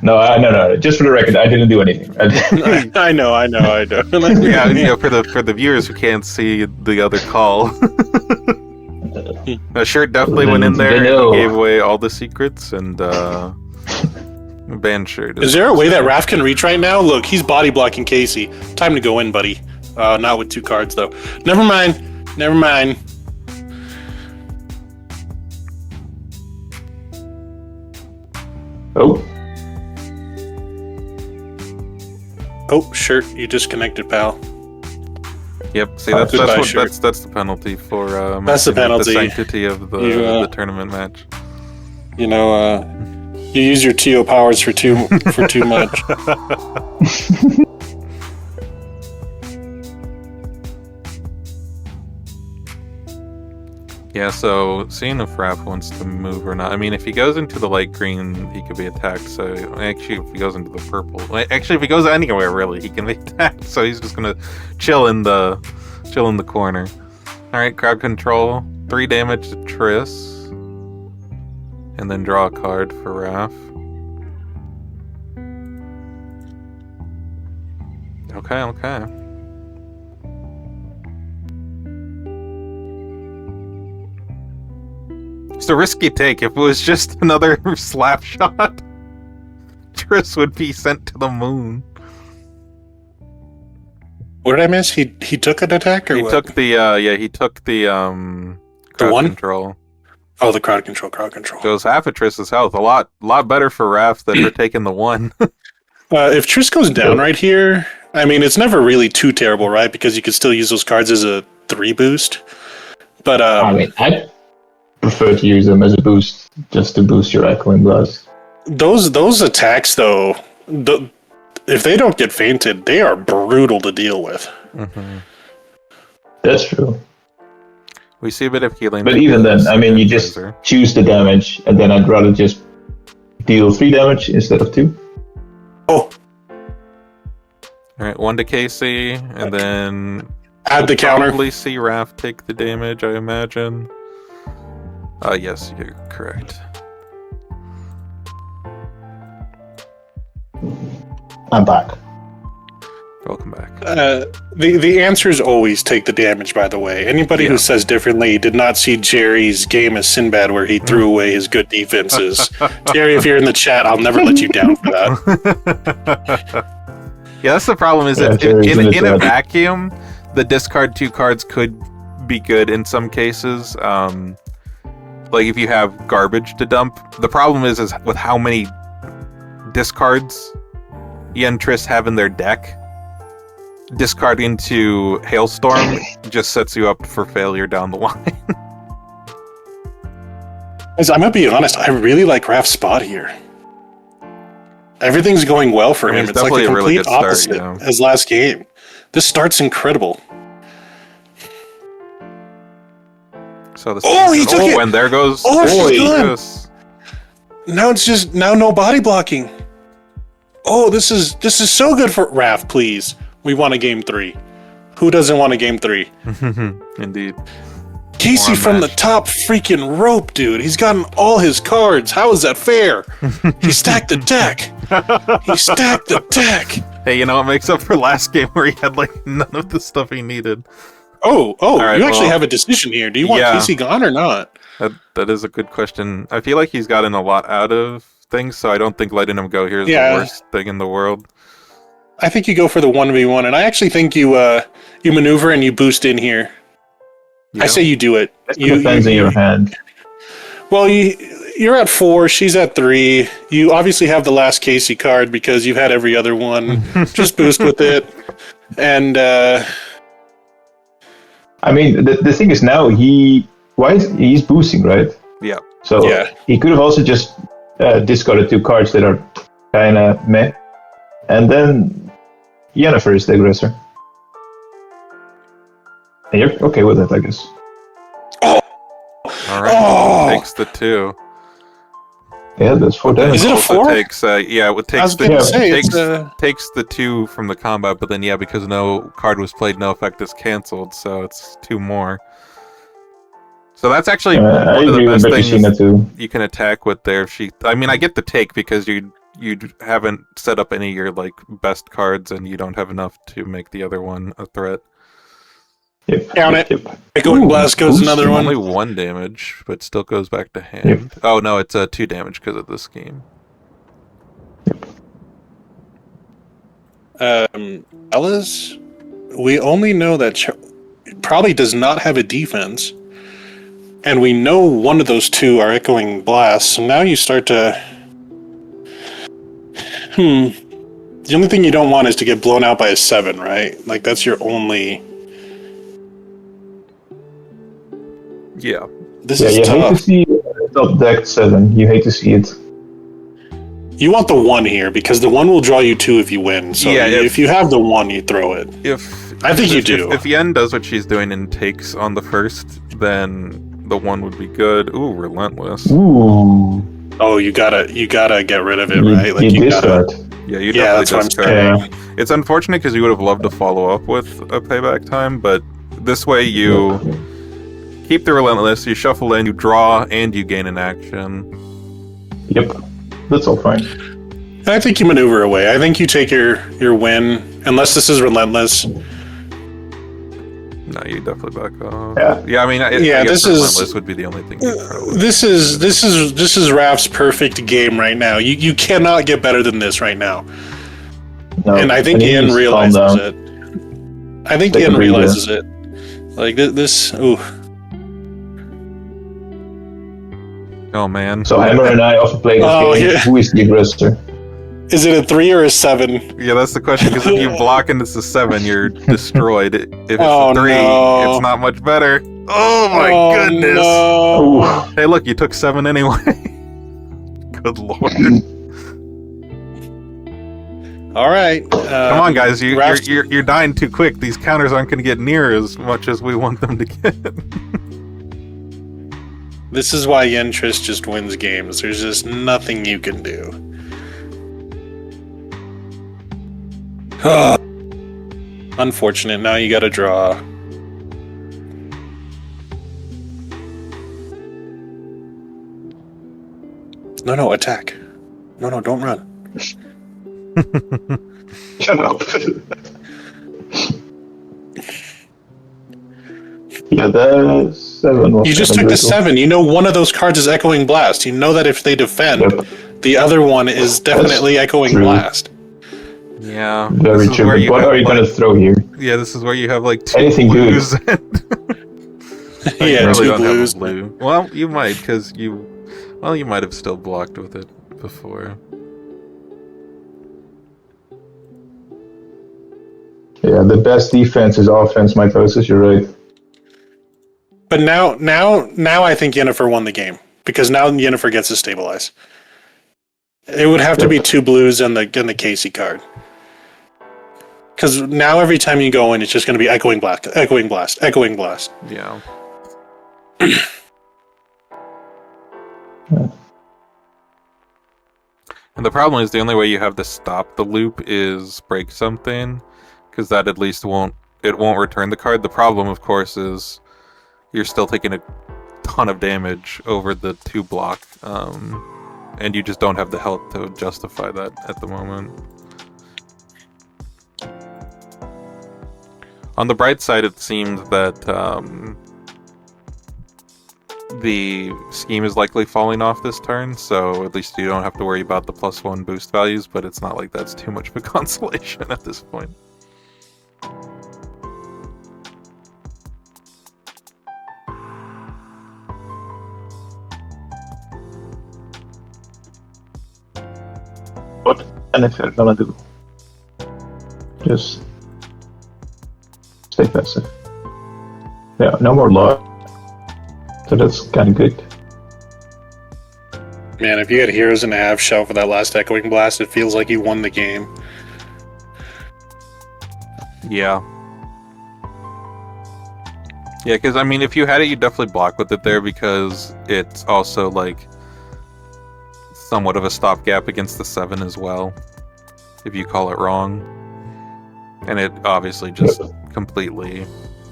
No. Just for the record, I didn't do anything. I know. Yeah, for the viewers who can't see the other call. Shirt definitely went in there. He gave away all the secrets and band shirt. Is there a way that Raph can reach right now? Look, he's body blocking Casey. Time to go in, buddy. Not with 2 cards though. Never mind. Oh, Shirt, you disconnected, pal. Yep. See, that's the penalty for that's the penalty. The sanctity of the tournament match. You know, you use your TO powers for too much. Yeah, so seeing if Raph wants to move or not. I mean, if he goes into the light green, he could be attacked. So actually, if he goes into the purple, actually, if he goes anywhere, really, he can be attacked. So he's just gonna chill in the corner. All right, crowd control, 3 damage to Triss, and then draw a card for Raph. Okay. It's a risky take. If it was just another slap shot, Triss would be sent to the moon. What did I miss? He took an attack, or he what? took the crowd one? control. Oh, the crowd control. So it's half of Triss's health. A lot better for Raph than for taking the 1. If Triss goes down right here, I mean, it's never really too terrible, right? Because you can still use those cards as a 3 boost. But I mean, I prefer to use them as a boost, just to boost your echoing blast. Those attacks, though, if they don't get fainted, they are brutal to deal with. Mm-hmm. That's true. We see a bit of healing. But even then, I mean, you just choose the damage, and then I'd rather just deal 3 damage instead of 2. Oh. Alright, 1 to Casey, and then add the counter. Probably see Raph take the damage, I imagine. Yes, you're correct. I'm back. Welcome back. The answers always take the damage, by the way. Anybody who says differently did not see Jerry's game as Sinbad where he threw away his good defenses. Jerry, if you're in the chat, I'll never let you down for that. Yeah, that's the problem, is that in a vacuum, the discard 2 cards could be good in some cases. Like if you have garbage to dump. The problem is with how many discards Yen Triss have in their deck. Discarding to Hailstorm just sets you up for failure down the line. I'm gonna be honest, I really like Raph's spot here. Everything's going well for him. It's like a complete really opposite as last game. This start's incredible. So he took it! And there goes. Now it's just no body blocking. Oh, this is so good for Raph. Please, we want a game 3. Who doesn't want a game 3? Indeed. Casey from the top freaking rope, dude. He's gotten all his cards. How is that fair? He stacked the deck. Hey, you know what makes up for last game where he had like none of the stuff he needed. Oh! Right, you actually have a decision here. Do you want Casey gone or not? That is a good question. I feel like he's gotten a lot out of things, so I don't think letting him go here is the worst thing in the world. I think you go for the 1v1, and I actually think you maneuver and you boost in here. Yeah. I say you do it. It depends on your hand. Well, you're at 4. She's at 3. You obviously have the last Casey card because you've had every other one. Just boost with it. And I mean, the thing is now he's boosting, right? Yeah. So Yeah. he could have also just discarded 2 cards that are kind of meh, and then Yennefer is the aggressor. And you're okay with that, I guess. All right. Oh! Takes the 2. Yeah, that's 4 damage. Is it a Also 4? takes, yeah, it I was takes gonna the say, takes, it's takes the 2 from the combat, but then yeah, because no card was played, no effect is cancelled, so it's 2 more. So that's actually I one of the agree with best Bettina things too. you can attack with there. I mean, I get the take because you haven't set up any of your like best cards, and you don't have enough to make the other one a threat. Yep. Count yep, it. Yep. Echoing Blast goes another one. Only 1 damage, but still goes back to hand. Yep. Oh no, it's 2 damage because of the scheme. Ella's, we only know that probably does not have a defense, and we know one of those 2 are Echoing Blast. So now you start to. The only thing you don't want is to get blown out by a 7, right? Like that's your only. Yeah. This Yeah, is you hate to tough. see top decked 7. You hate to see it. You want the 1 here because the 1 will draw you 2 if you win. So Yeah, if you have the 1, you throw it. I think you do. If Yen does what she's doing and takes on the first, then the 1 would be good. Ooh, Relentless. Ooh. Oh, you gotta get rid of it, You, right? Like you gotta. discard. Yeah, you Yeah, that's definitely what I'm discard. saying. It's unfortunate because you would have loved to follow up with a payback time, but this way you keep the Relentless, you shuffle in, you draw, and you gain an action. Yep. That's all fine. I think you maneuver away. I think you take your win, unless this is Relentless. No, you definitely back off. Yeah. I mean, I this guess is- Relentless would be the only thing. You'd probably... This is Raph's perfect game right now. You cannot get better than this right now. No, And I think he Ian needs to calm realizes down. it. I think Take a Ian breather. realizes it. Like this. Ooh. Oh man. So Hammer and I often play this game. yeah. Who is the aggressor? Is it a 3 or a 7? Yeah, that's the question. Because if you block and it's a 7, you're destroyed. If it's Oh, a 3, no. it's not much better. Oh my goodness! No. Ooh. Hey, look, you took 7 anyway. Good lord. All right. Come on, guys. Raph's- You're dying too quick. These counters aren't going to get near as much as we want them to get. This is why Yentrist just wins games. There's just nothing you can do. Unfortunate. Now you gotta draw. No, attack. No, don't run. Shut up. Yeah, the 7 was You just took the 7. You know one of those cards is Echoing Blast. You know that if they defend, Yep. the other one is definitely Echoing true. Blast. Yeah. Very this is true. where But you what have, are you like- going to throw here? Yeah, this is where you have like 2 Anything good. blues. And you Yeah, really 2 don't have a blues. blue. Well, you might, because you might have still blocked with it before. Yeah, the best defense is offense, mitosis. You're right. But now I think Yennefer won the game because now Yennefer gets to stabilize. It would have to be 2 blues and the Casey card. Because now every time you go in, it's just going to be Echoing Blast, Echoing Blast, Echoing Blast. Yeah. And the problem is the only way you have to stop the loop is break something, because that at least won't return the card. The problem, of course, is you're still taking a ton of damage over the 2 block, and you just don't have the health to justify that at the moment. On the bright side, it seems that the scheme is likely falling off this turn, so at least you don't have to worry about the +1 boost values, but it's not like that's too much of a consolation at this point. What Yennefer gonna do? Just light passive. Yeah, no more lock. So that's kind of good. Man, if you had Heroes in a Half Shell for that last Echoing Blast, it feels like you won the game. Yeah. Yeah, because, I mean, if you had it, you'd definitely block with it there because it's also, like, somewhat of a stopgap against the 7 as well, if you call it wrong. And it obviously just completely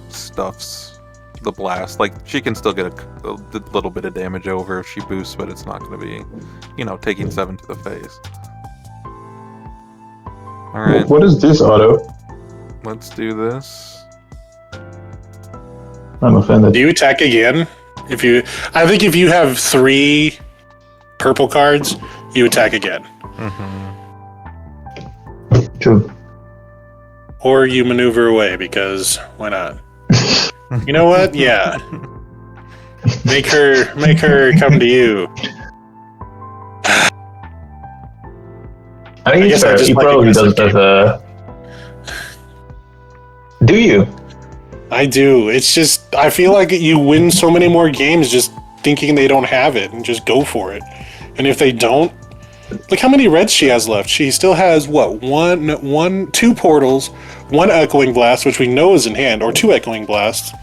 stuffs the blast. Like, she can still get a little bit of damage over if she boosts, but it's not going to be, you know, taking 7 to the face. Alright. What is this auto? Let's do this. I'm offended. Do you attack again? I think if you have 3 purple cards, you attack again. Mm-hmm. True. Or you maneuver away, because why not? You know what? Yeah. Make her come to you. I think guess I just he like probably aggressive does have a... Do you? I do. It's just, I feel like you win so many more games just thinking they don't have it and just go for it. And if they don't, look how many reds she has left. She still has, what, 2 portals, 1 Echoing Blast, which we know is in hand, or 2 Echoing Blasts,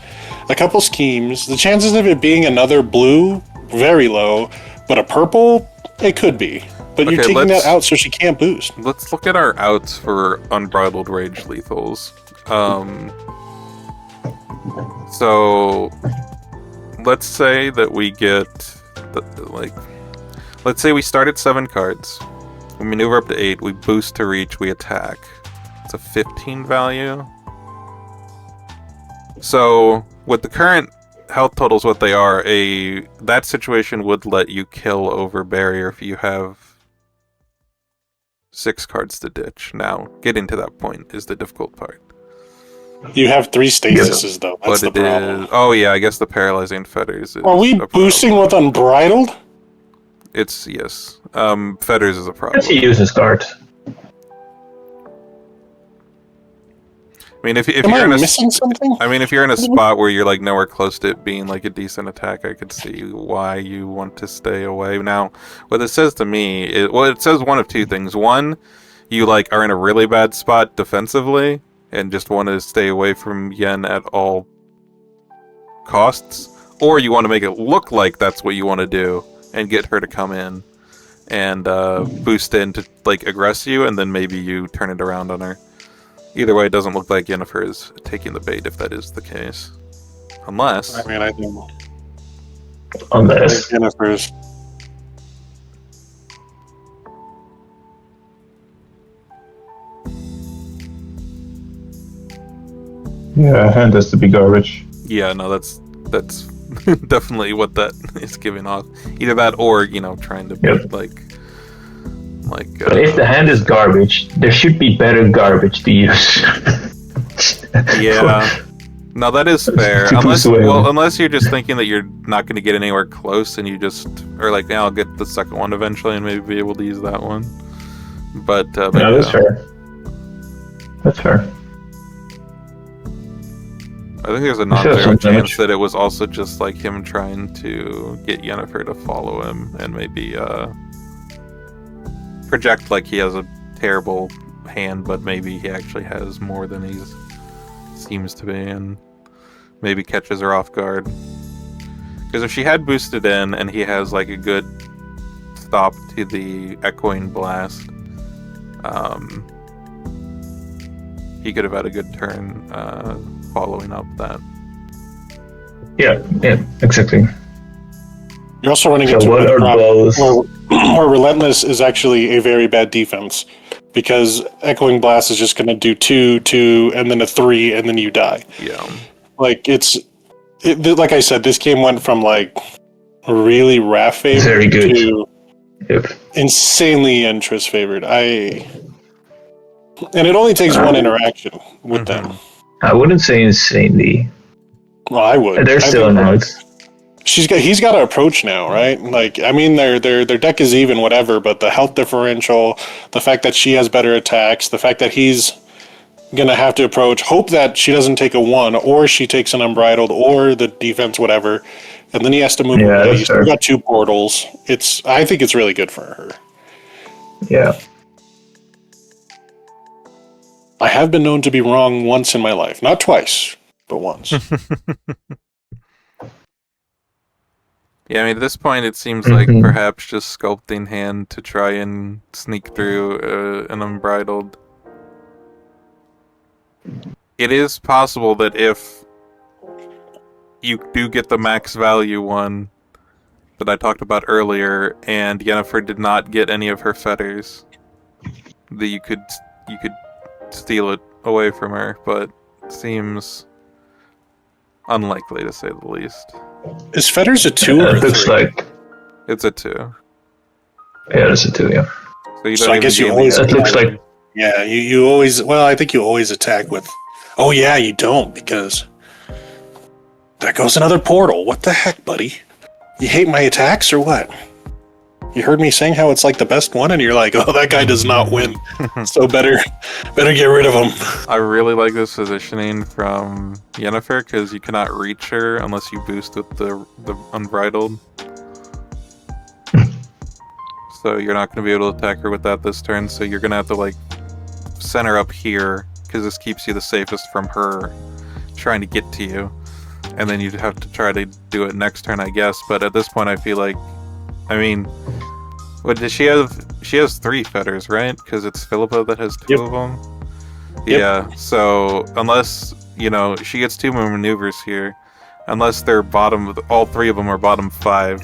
a couple schemes. The chances of it being another blue, very low, but a purple, it could be. But Okay, you're taking that out so she can't boost. Let's look at our outs for Unbridled Rage lethals. So let's say that we get let's say we start at 7 cards, we maneuver up to 8, we boost to reach, we attack. It's a 15 value. So with the current health totals what they are, that situation would let you kill over barrier if you have 6 cards to ditch. Now, getting to that point is the difficult part. You have 3 stasises, though. That's the problem. Oh yeah, I guess the paralyzing fetters is Are we boosting with Unbridled? It's, yes. Fetters is a problem. Let's use this card. I mean, if Am you're I in missing something? I mean, if you're in a spot where you're like nowhere close to it being like a decent attack, I could see why you want to stay away. Now, what it says to me, it says one of 2 things. One, you like are in a really bad spot defensively and just want to stay away from Yen at all costs, or you want to make it look like that's what you want to do and get her to come in and boost in to like aggress you, and then maybe you turn it around on her. Either way, it doesn't look like Yennefer is taking the bait if that is the case. Unless... I mean, I think... Unless... Yennefer's... Yeah, hand has to be garbage. Yeah, no, that's definitely what that is giving off. Either that or, you know, trying to be like... But if the hand is garbage, there should be better garbage to use. Yeah. No, that is fair. Unless you're just thinking that you're not going to get anywhere close, and you just are like, yeah, I'll get the second one eventually, and maybe be able to use that one. But no, that's fair. That's fair. I think there's a non-zero chance that it was also just like him trying to get Yennefer to follow him, and maybe project like he has a terrible hand, but maybe he actually has more than he seems to be, and maybe catches her off guard. Because if she had boosted in and he has like a good stop to the Echoing Blast, he could have had a good turn following up that. Yeah, exactly. You're also running So into what a are problem those? where Relentless is actually a very bad defense, because Echoing Blast is just going to do 2, and then a 3, and then you die. Yeah. Like, like I said, this game went from like really Raph favored Very good. to insanely interest favored. And it only takes one interaction with them. I wouldn't say insanely. Well, I would. They're still an out. He's got to approach now, right? Like, I mean, their deck is even, whatever, but the health differential, the fact that she has better attacks, the fact that he's gonna have to hope that she doesn't take a 1, or she takes an Unbridled, or the defense, whatever, and then he has to move away. He's still got 2 portals. I think it's really good for her. Yeah. I have been known to be wrong once in my life. Not twice, but once. Yeah, I mean, at this point, it seems like perhaps just sculpting hand to try and sneak through an Unbridled. It is possible that if you do get the max value one that I talked about earlier, and Yennefer did not get any of her fetters, that you could steal it away from her, but it seems unlikely to say the least. Is fetters a 2 or a 3? It looks like It's a 2. Yeah, it's a 2. Yeah. So I guess you always. It looks like. Yeah, you always. Well, I think you always attack with. Oh yeah, you don't, because there goes another portal. What the heck, buddy? You hate my attacks or what? You heard me saying how it's like the best one, and you're like, oh, that guy does not win. So better get rid of him. I really like this positioning from Yennefer, because you cannot reach her unless you boost with the Unbridled. So you're not going to be able to attack her with that this turn, so you're going to have to, like, center up here, because this keeps you the safest from her trying to get to you. And then you'd have to try to do it next turn, I guess, but at this point I feel like, I mean, what does she have? She has 3 fetters, right? Because it's Philippa that has 2 of them. Yep. Yeah. So unless she gets 2 more maneuvers here, unless they're all 3 of them are bottom 5.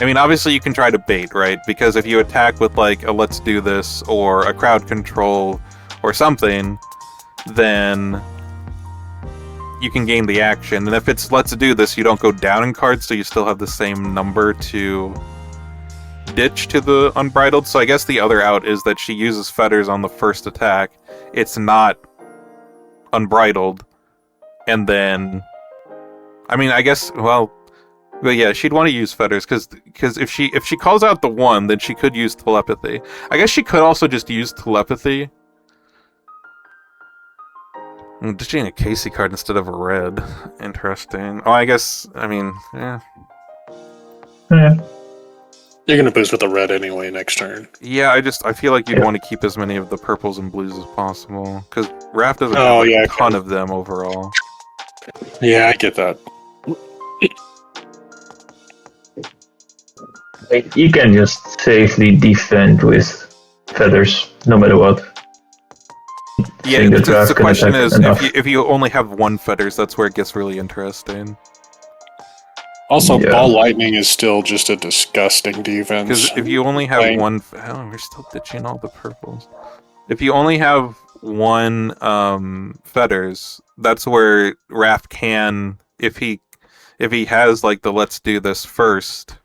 I mean, obviously you can try to bait, right? Because if you attack with like a let's do this or a crowd control or something, then you can gain the action. And if it's let's do this, you don't go down in cards, so you still have the same number to ditch to the Unbridled. So I guess the other out is that she uses fetters on the first attack. It's not Unbridled. And then, I mean, I guess, well, but yeah, she'd want to use fetters, because if she calls out the 1, then she could use telepathy. I guess she could also just use telepathy. I'm ditching a Casey card instead of a red. Interesting. Oh, I guess, I mean, yeah. Yeah. You're going to boost with a red anyway next turn. Yeah, I feel like you'd want to keep as many of the purples and blues as possible, because Raph doesn't have a ton of them overall. Yeah, I get that. You can just safely defend with feathers, no matter what. Yeah, the question is, if you only have 1 fetters, that's where it gets really interesting. Also, Ball Lightning is still just a disgusting defense. Because if you only have 1... Oh, we're still ditching all the purples. If you only have 1 fetters, that's where Raph can... If he has, like, the let's do this first,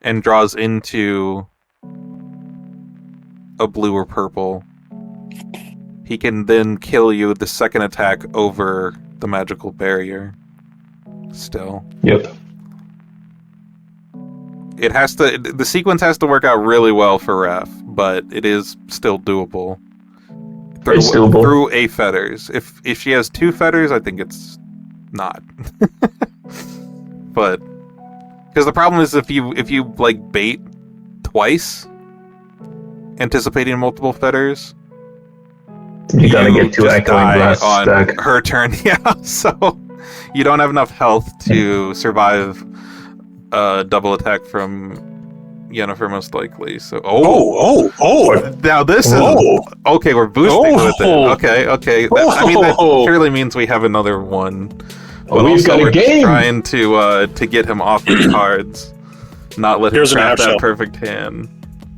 and draws into a blue or purple, he can then kill you with the second attack over the magical barrier. Still. Yep. The sequence has to work out really well for Raph, but it is still doable. Through a fetters. If she has 2 fetters, I think it's not. But because the problem is if you like bait twice, anticipating multiple fetters, you're gonna get 2 echoing blasts on stack. her turn. Yeah, so you don't have enough health to survive a double attack from Yennefer, most likely. So now this is okay. We're boosting with it. Okay. I mean, that surely means we have another one. But we've got a game. Trying to get him off the cards, not let him trap that perfect hand.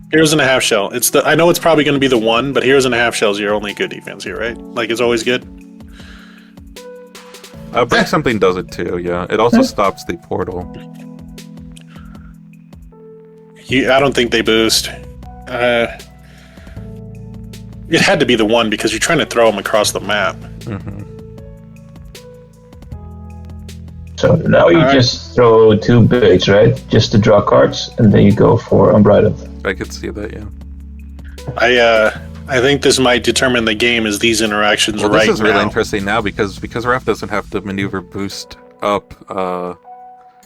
Here's in a half shell. I know it's probably going to be the 1, but here's in a half shell is your only good defense here, right? Like it's always good. Break something does it too. Yeah, it also stops the portal. I don't think they boost. It had to be the 1 because you're trying to throw them across the map. Mm-hmm. So now you just throw 2 baits, right? Just to draw cards, and then you go for Unbridled. I could see that, yeah. I think this might determine the game as these interactions Well, right this is really now. interesting now because Raph doesn't have to maneuver boost up.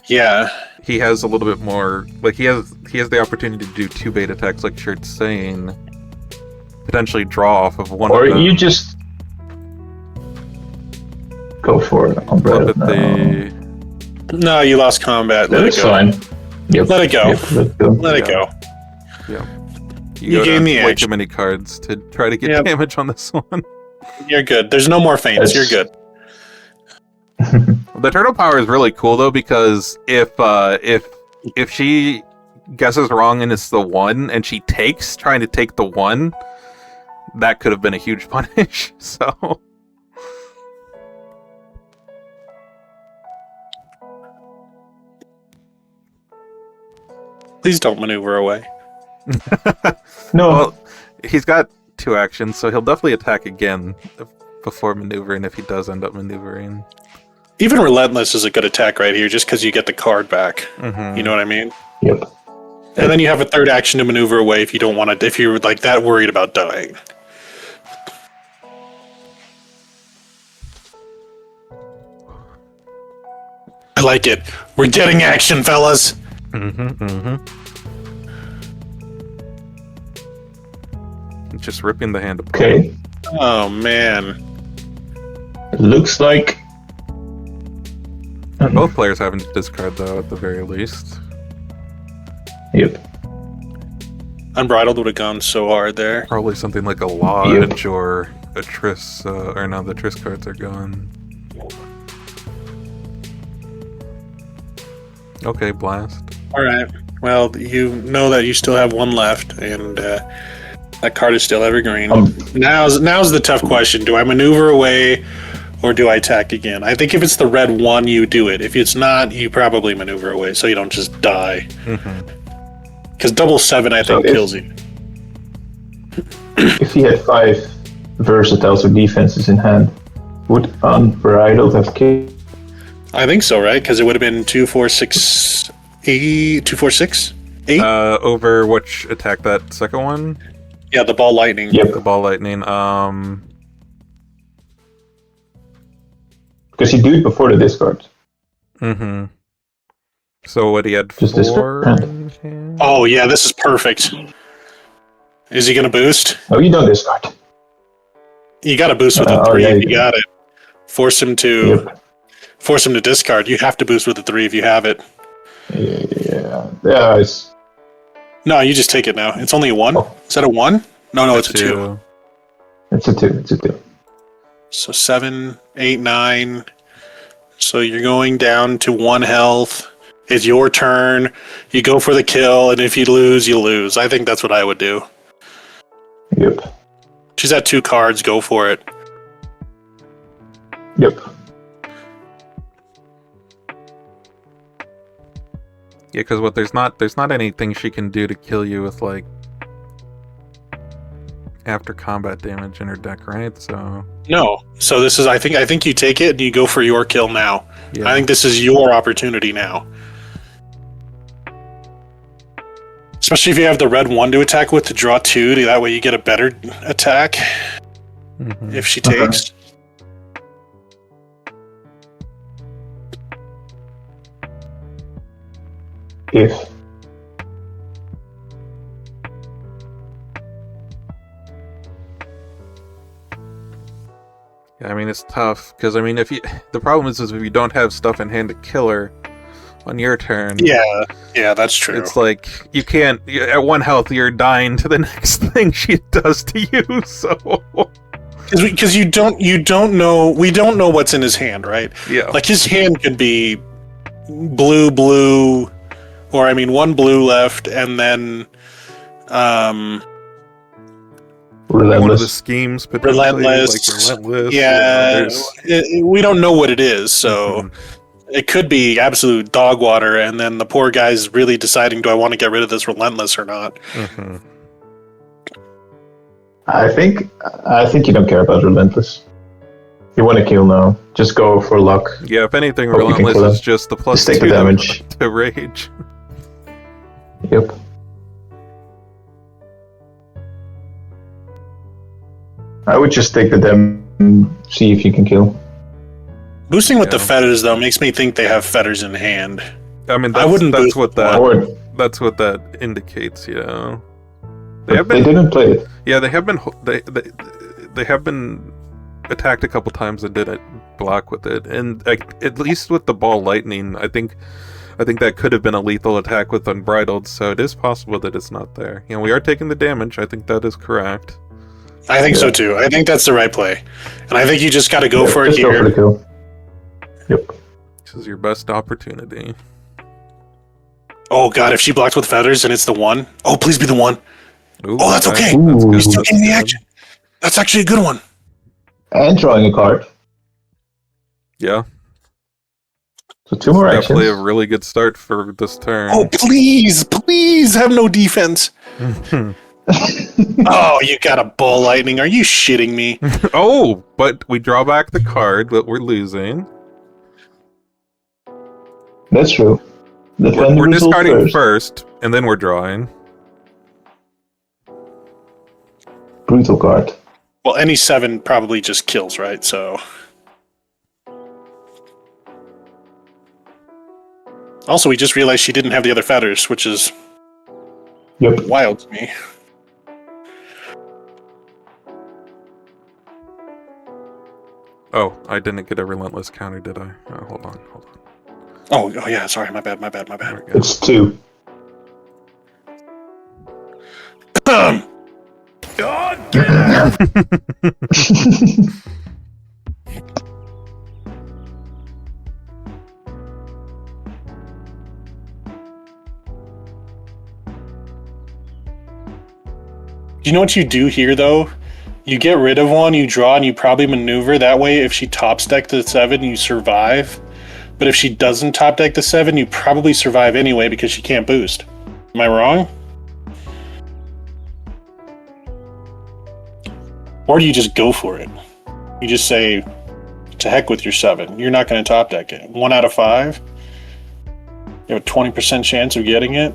Yeah. He has a little bit more. Like he has the opportunity to do 2 bait attacks, like Shirt's saying. Potentially draw off of one. Or of them. you just go for it. Umbrella. Flip at No, you lost combat. Let That's it go. fine. Yep. Let it go. Yep, let it go. Let it go. Yeah. You go gave down me way action. too many cards to try to get Yep. damage on this one. You're good. There's no more feints. You're That's- good. The turtle power is really cool though because if she guesses wrong and it's the 1 and she trying to take the 1, that could have been a huge punish. So Please don't maneuver away. No. well, he's got 2 actions, so he'll definitely attack again before maneuvering if he does end up maneuvering. Even Relentless is a good attack right here, just because you get the card back. Mhm. You know what I mean? Yep. And then you have a 3rd action to maneuver away if you don't want to. If you're like that worried about dying. I like it. We're getting action, fellas. Just ripping the hand apart. Okay. Oh man. It looks like. Both players having to discard though, at the very least. Yep. Unbridled would have gone so hard there. Probably something like a Lodge or a Triss, or no, the Triss cards are gone. Okay, Blast. All right. Well, you know that you still have 1 left, and that card is still evergreen. Now's the tough question: do I maneuver away, or do I attack again? I think if it's the red 1, you do it. If it's not, you probably maneuver away so you don't just die. Because double 7, I think, kills you. If he had 5 versatiles or defenses in hand, would Unbridled have killed? I think so, right? Because it would have been 2, 4, 6, 8, 2, 4, 6, 8. Over which attack, that second one? Yeah, the ball lightning. Yep. The ball lightning. Because you do it before the discard. Mm-hmm. So what, he had Just 4 discard. in hand? Oh yeah, this is perfect. Is he gonna boost? Oh, you don't discard. You got to boost with a Oh, 3 yeah, if you you got it. Force him to Yep. force him to discard. You have to boost with a 3 if you have it. Yeah. It's No, you just take it now. It's only a 1. Oh. Is that a 1? No, it's a 2. It's a 2. It's a 2. So 7, 8, 9. So you're going down to 1 health. It's your turn. You go for the kill, and if you lose, you lose. I think that's what I would do. Yep. She's at 2 cards. Go for it. Yep. Yeah, because what there's not anything she can do to kill you with like after combat damage in her deck, right? So No. So this is. I think you take it and you go for your kill now. yeah. I think this is your opportunity now. Especially if you have the red 1 to attack with to draw 2. That way you get a better attack Mhm. if she takes. If. Yeah, I mean it's tough because I mean the problem is if you don't have stuff in hand to kill her on your turn. Yeah, that's true. It's like you can't at 1 health you're dying to the next thing she does to you. So Because you don't know. We don't know what's in his hand, right? yeah, Like his hand could be blue, or I mean 1 blue left, and then one of the Relentless. schemes potentially Relentless. like relentless. yeah, there's- we don't know what it is, so Mhm. it could be absolute dog water, and then the poor guy's really deciding, do I want to get rid of this relentless or not? Mhm. I think you don't care about Relentless. You want to kill now. Just go for luck. Yeah, if anything, Hope you can relentless kill is him. just the plus Just take 2 the damage. to rage. Yep. I would just stick to them and see if you can kill. Boosting with the feathers though makes me think they have feathers in hand. I mean, I wouldn't that's boost what Or, that's what that indicates. Yeah, they didn't play it. Yeah, they have been they have been attacked a couple times and didn't block with it, and at least with the ball lightning, I think that could have been a lethal attack with Unbridled. So it is possible that it's not there. You know, we are taking the damage. I think that is correct. I think so too. I think that's the right play, and I think you just got to go for it here. Go for the kill. Yep. This is your best opportunity. Oh god, if she blocked with feathers and it's the one. Oh, please be the one. Ooh, Oh, that's okay. That's good. He's still That's getting the good. action. That's actually a good one. And drawing a card. Yeah, So 2 more actions. definitely a really good start for this turn. Oh, please have no defense. Oh, you got a ball lightning. Are you shitting me? Oh, but we draw back the card that we're losing. That's true. We're discarding first, and then we're drawing. Brutal card. Well, any 7 probably just kills, right? So. Also, we just realized she didn't have the other feathers, which is wild to me. Oh, I didn't get a relentless counter, did I? Oh, hold on. Oh yeah, sorry, my bad. There we go. It's 2. God damn! Do you know what you do here, though? You get rid of one, you draw, and you probably maneuver. That way, if she tops deck the 7, you survive. But if she doesn't top deck the 7, you probably survive anyway because she can't boost. Am I wrong? Or do you just go for it? You just say, to heck with your 7. You're not going to top deck it. 1 out of 5. You have a 20% chance of getting it.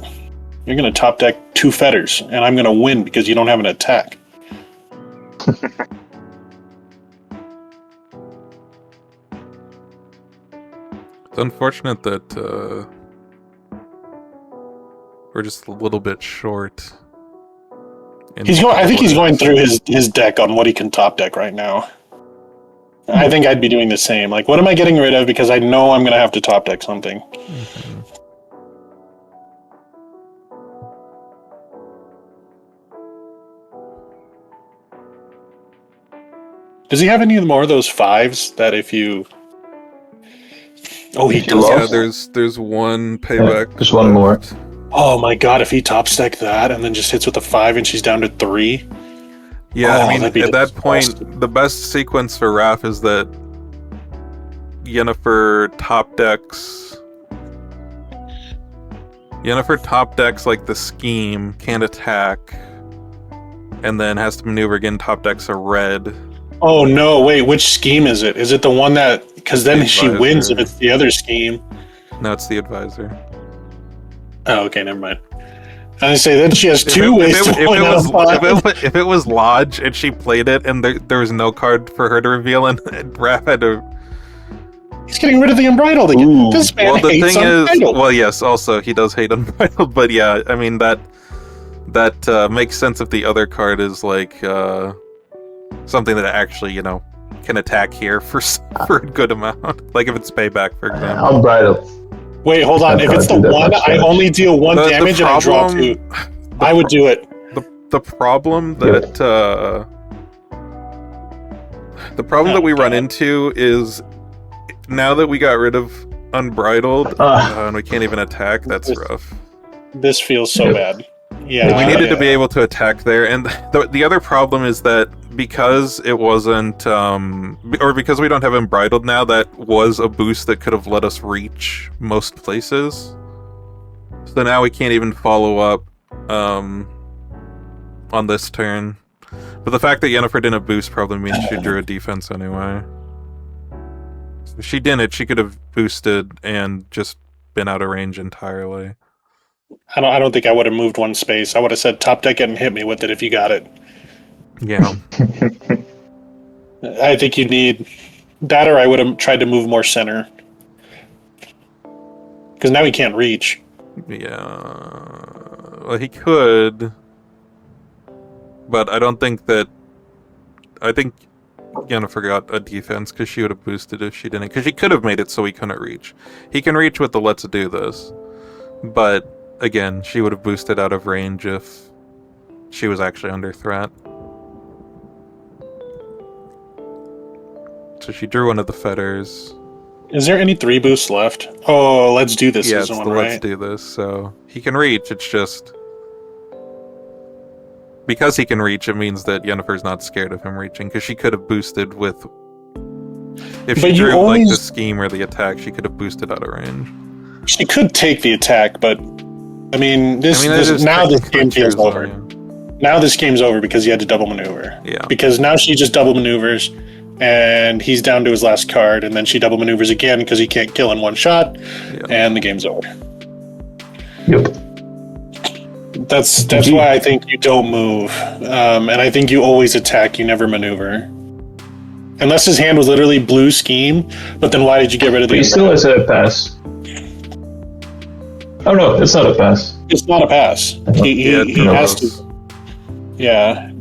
You're going to top deck 2 feathers, and I'm going to win because you don't have an attack. It's unfortunate that we're just a little bit short. I think he's going through his deck on what he can top deck right now. I think I'd be doing the same. Like, what am I getting rid of? Because I know I'm going to have to top deck something. Mm-hmm. Does he have any more of those 5s that if you... Oh, he does. lost? Yeah, there's one payback. There's one more. left. Oh my god, if he top deck that and then just hits with a 5 and she's down to 3. Yeah, Oh, I that'd be mean, at that disgusting. point, the best sequence for Raph is that Yennefer top decks like the scheme, can't attack, and then has to maneuver again, top decks a red. Oh no, wait, which scheme is it? Is it the one that... Because then she Advisor. wins if it's the other scheme. No, it's the advisor. Oh, okay, never mind. I say then she has If 2 ways to win out of 5. if it was Lodge and she played it and there was no card for her to reveal and Raph had to... He's getting rid of the Unbridled again. Ooh. This man Well, the hates thing is... Unbridled. Well, yes, also, he does hate Unbridled, but yeah, I mean, that makes sense if the other card is, like, something that actually, you know, can attack here for a good amount. Like if it's payback, for example. Unbridled. Wait, hold on. If it's the That one, much I damage. only deal 1 The damage and I draw 2. I would do it. The problem that that we run into is now that we got rid of Unbridled and we can't even attack. That's rough. This feels so bad. Yeah, We needed to be able to attack there, and the other problem is that because it wasn't, or because we don't have Unbridled now, that was a boost that could have let us reach most places. So now we can't even follow up on this turn. But the fact that Yennefer didn't boost probably means she drew a defense anyway. If she didn't, she could have boosted and just been out of range entirely. I don't think I would have moved 1 space. I would have said top deck it and hit me with it if you got it. Yeah. I think you need that, or I would have tried to move more center. Because now he can't reach. Yeah. Well, he could. But I don't think that... I think Yennefer got a defense because she would have boosted if she didn't. Because she could have made it so he couldn't reach. He can reach with the let's do this. But, again, she would have boosted out of range if she was actually under threat. So she drew one of the fetters. Is there any 3 boosts left? Oh, let's do this. Yeah, is it's one, the right? let's do this. So he can reach, it's just... Because he can reach, it means that Yennefer's not scared of him reaching, because she could have boosted with... If she drew, like, the scheme or the attack, she could have boosted out of range. She could take the attack, but... I mean, this game feels over. Now this game's over because he had to double maneuver. Yeah. Because now she just double maneuvers, and he's down to his last card, and then she double maneuvers again because he can't kill in one shot, and the game's over. Yep. That's why I think you don't move, and I think you always attack. You never maneuver, unless his hand was literally blue scheme. But then why did you get rid of the? But he still has a pass. Oh no, it's not a pass. It's not a pass. He has to. Yeah.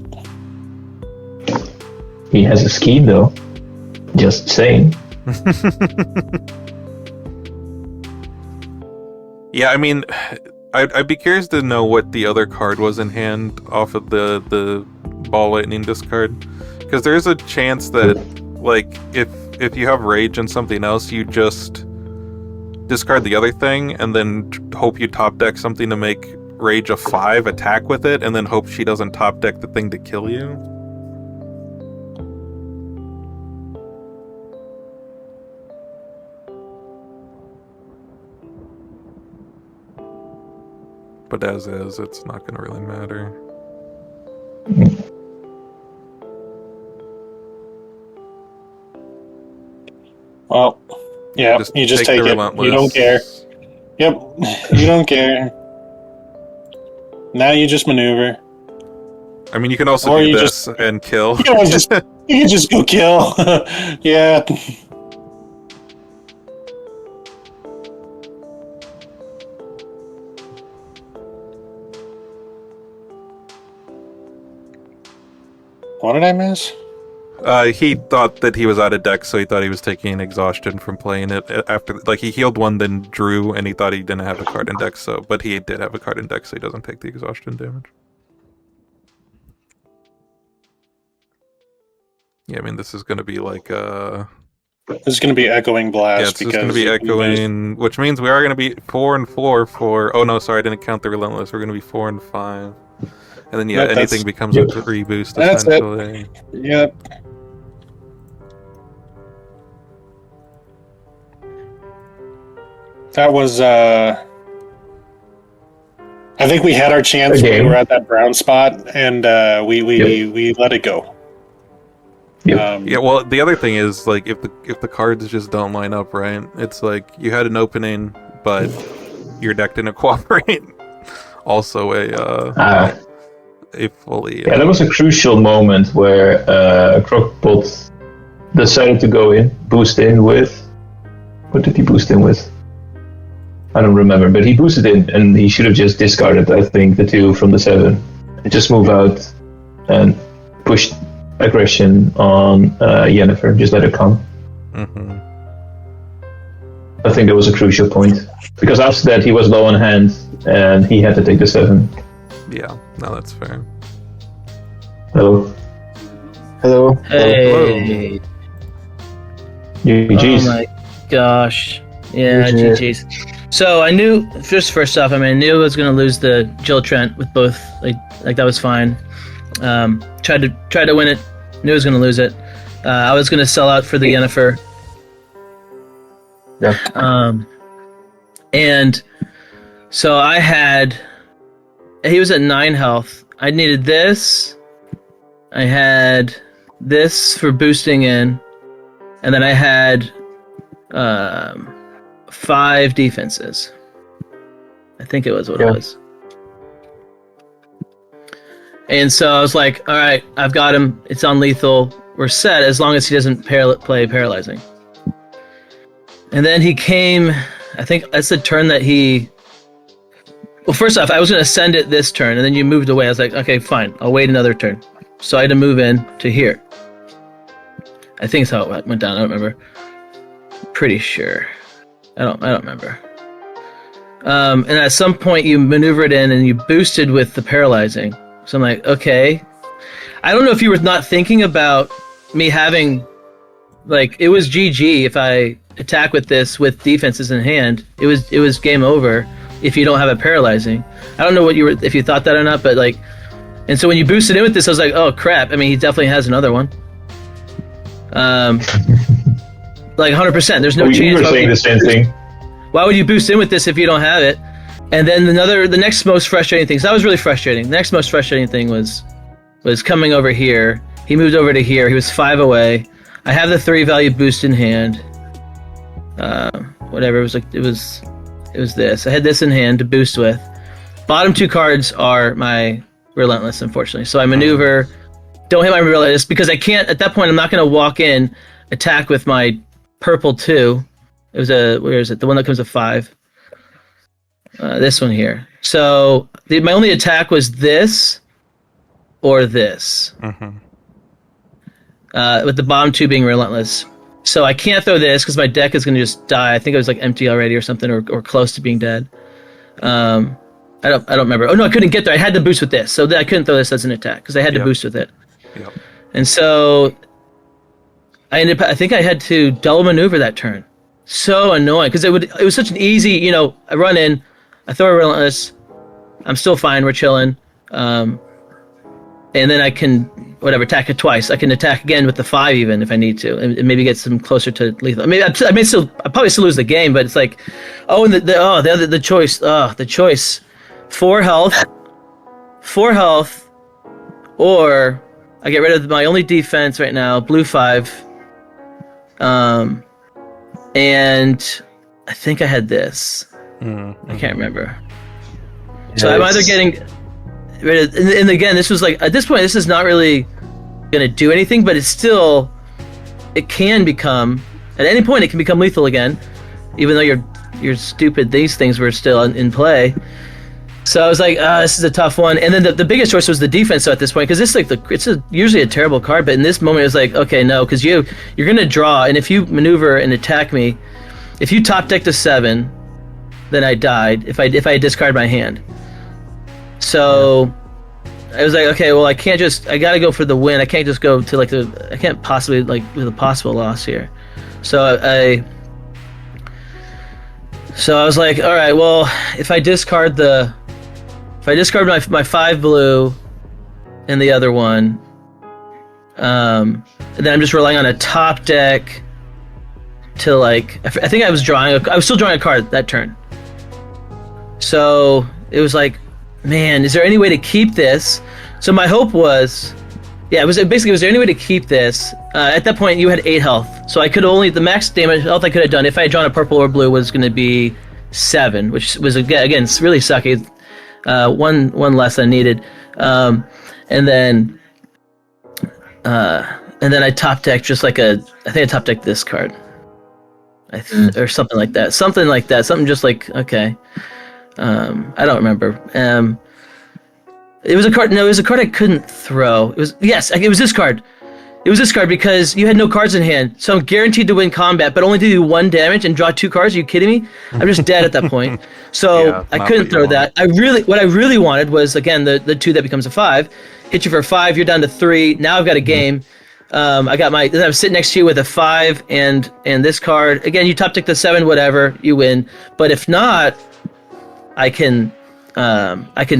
He has a scheme though. Just saying. Yeah, I mean, I'd be curious to know what the other card was in hand off of the ball lightning discard, because there is a chance that, like, if you have rage and something else, you just discard the other thing and then hope you top deck something to make rage a 5, attack with it, and then hope she doesn't top deck the thing to kill you. But as is, it's not going to really matter. Well, yeah, you just take it. You don't care. Yep, you don't care. Now you just maneuver. I mean, you can also do this and kill. You can just go kill. Yeah. What did I miss? He thought that he was out of deck, so he thought he was taking exhaustion from playing it after. Like, he healed one, then drew, and he thought he didn't have a card in deck. But he did have a card in deck, so he doesn't take the exhaustion damage. Yeah, I mean, this is going to be like This is going to be echoing blast. Yeah, it's just going to be echoing, which means we are going to be 4 and 4 for. Oh no, sorry, I didn't count the relentless. We're going to be 4 and 5. And then anything becomes a 3 boost essentially. It. Yep. That was I think we had our chance when we were at that brown spot, and we let it go. Yeah, well, the other thing is, like, if the cards just don't line up right, it's like you had an opening, but your deck didn't cooperate. Also a fully... Yeah, that was a crucial moment where Crockpot decided to go in, boost in with... What did he boost in with? I don't remember, but he boosted in, and he should have just discarded, I think, the 2 from the 7. And just move out and push aggression on Yennefer, just let it come. Mm-hmm. I think that was a crucial point. Because after that, he was low on hand, and he had to take the 7. Yeah, no, that's fair. Hello. Hello. Hey. GG's. Oh my gosh. Yeah, GG's. So I knew, first off, I knew I was going to lose the Jill Trent with both. Like that was fine. Tried to win it. Knew I was going to lose it. I was going to sell out for the Yennefer. Yeah. And so he was at 9 health. I needed this. I had this for boosting in, and then I had 5 defenses. I think it was what it was. And so I was like, all right, I've got him. It's on lethal. we're set as long as he doesn't play paralyzing. And then he came. I think that's the turn that he. Well, first off, I was going to send it this turn, and then you moved away. I was like, okay, fine, I'll wait another turn. So I had to move in to here. I think that's how it went down. I don't remember. Pretty sure. I don't remember. And at some point you maneuvered in and you boosted with the paralyzing. So I'm like, okay. I don't know if you were not thinking about me having, like, it was GG if I attack with this with defenses in hand. It was game over if you don't have a paralyzing. I don't know if you thought that or not, but like, and so when you boosted in with this, I was like, oh crap. I mean, he definitely has another one. Like 100%. There's no chance. You were saying the same thing. Why would you boost in with this if you don't have it? And then the next most frustrating thing. So that was really frustrating. The next most frustrating thing was coming over here. He moved over to here. He was 5 away. I have the 3 value boost in hand. Whatever. It was this. I had this in hand to boost with. Bottom 2 cards are my Relentless, unfortunately. So I maneuver. Don't hit my Relentless because I can't. At that point, I'm not going to walk in, attack with my purple 2. It was where is it? The one that comes with 5. This one here. So my only attack was this or this. With the bottom 2 being Relentless. So I can't throw this because my deck is going to just die. I think it was like empty already or something, or close to being dead. I don't remember. Oh no, I couldn't get there. I had to boost with this, so I couldn't throw this as an attack because I had to boost with it. Yep. And so I think I had to double maneuver that turn. So annoying because it was such an easy. I run in, I throw a Relentless, I'm still fine. We're chilling. And then I can attack it twice. I can attack again with the 5 even if I need to, and maybe get some closer to lethal. I mean, I probably still lose the game, but it's like, and the choice. The choice, 4 health, or I get rid of my only defense right now, blue 5. And I think I had this. I can't remember. So I'm either getting. And again, this was like, at this point, this is not really going to do anything, but it can become, at any point, it can become lethal again, even though you're stupid, these things were still in play. So I was like, this is a tough one. And then the biggest choice was the defense. So at this point, because it's usually a terrible card, but in this moment, it was like, okay, no, because you're going to draw, and if you maneuver and attack me, if you top deck to 7, then I died if I discard my hand. So I was like, okay, well, I gotta go for the win. I can't just go to I can't possibly with a possible loss here. So I was like, all right, well, if I discard my 5 blue and the other one, and then I'm just relying on a top deck to I think I was still drawing a card that turn. So it was like, man, is there any way to keep this? So my hope was, was there any way to keep this? At that point, you had 8 health, so I could the max damage health I could have done if I had drawn a purple or blue was going to be 7, which was again it's really sucky. One less than I needed, and then I top decked just I think I top decked this card, or something like that, something just okay. I don't remember. It was a card. No, it was a card I couldn't throw. It was this card. It was this card because you had no cards in hand, so I'm guaranteed to win combat, but only to do 1 damage and draw 2 cards. Are you kidding me? I'm just dead at that point. So I couldn't throw that. What I really wanted was again the 2 that becomes a 5, hit you for 5. You're down to 3. Now I've got a game. I'm sitting next to you with a 5 and this card. Again, you top deck the 7, whatever, you win. But if not, I can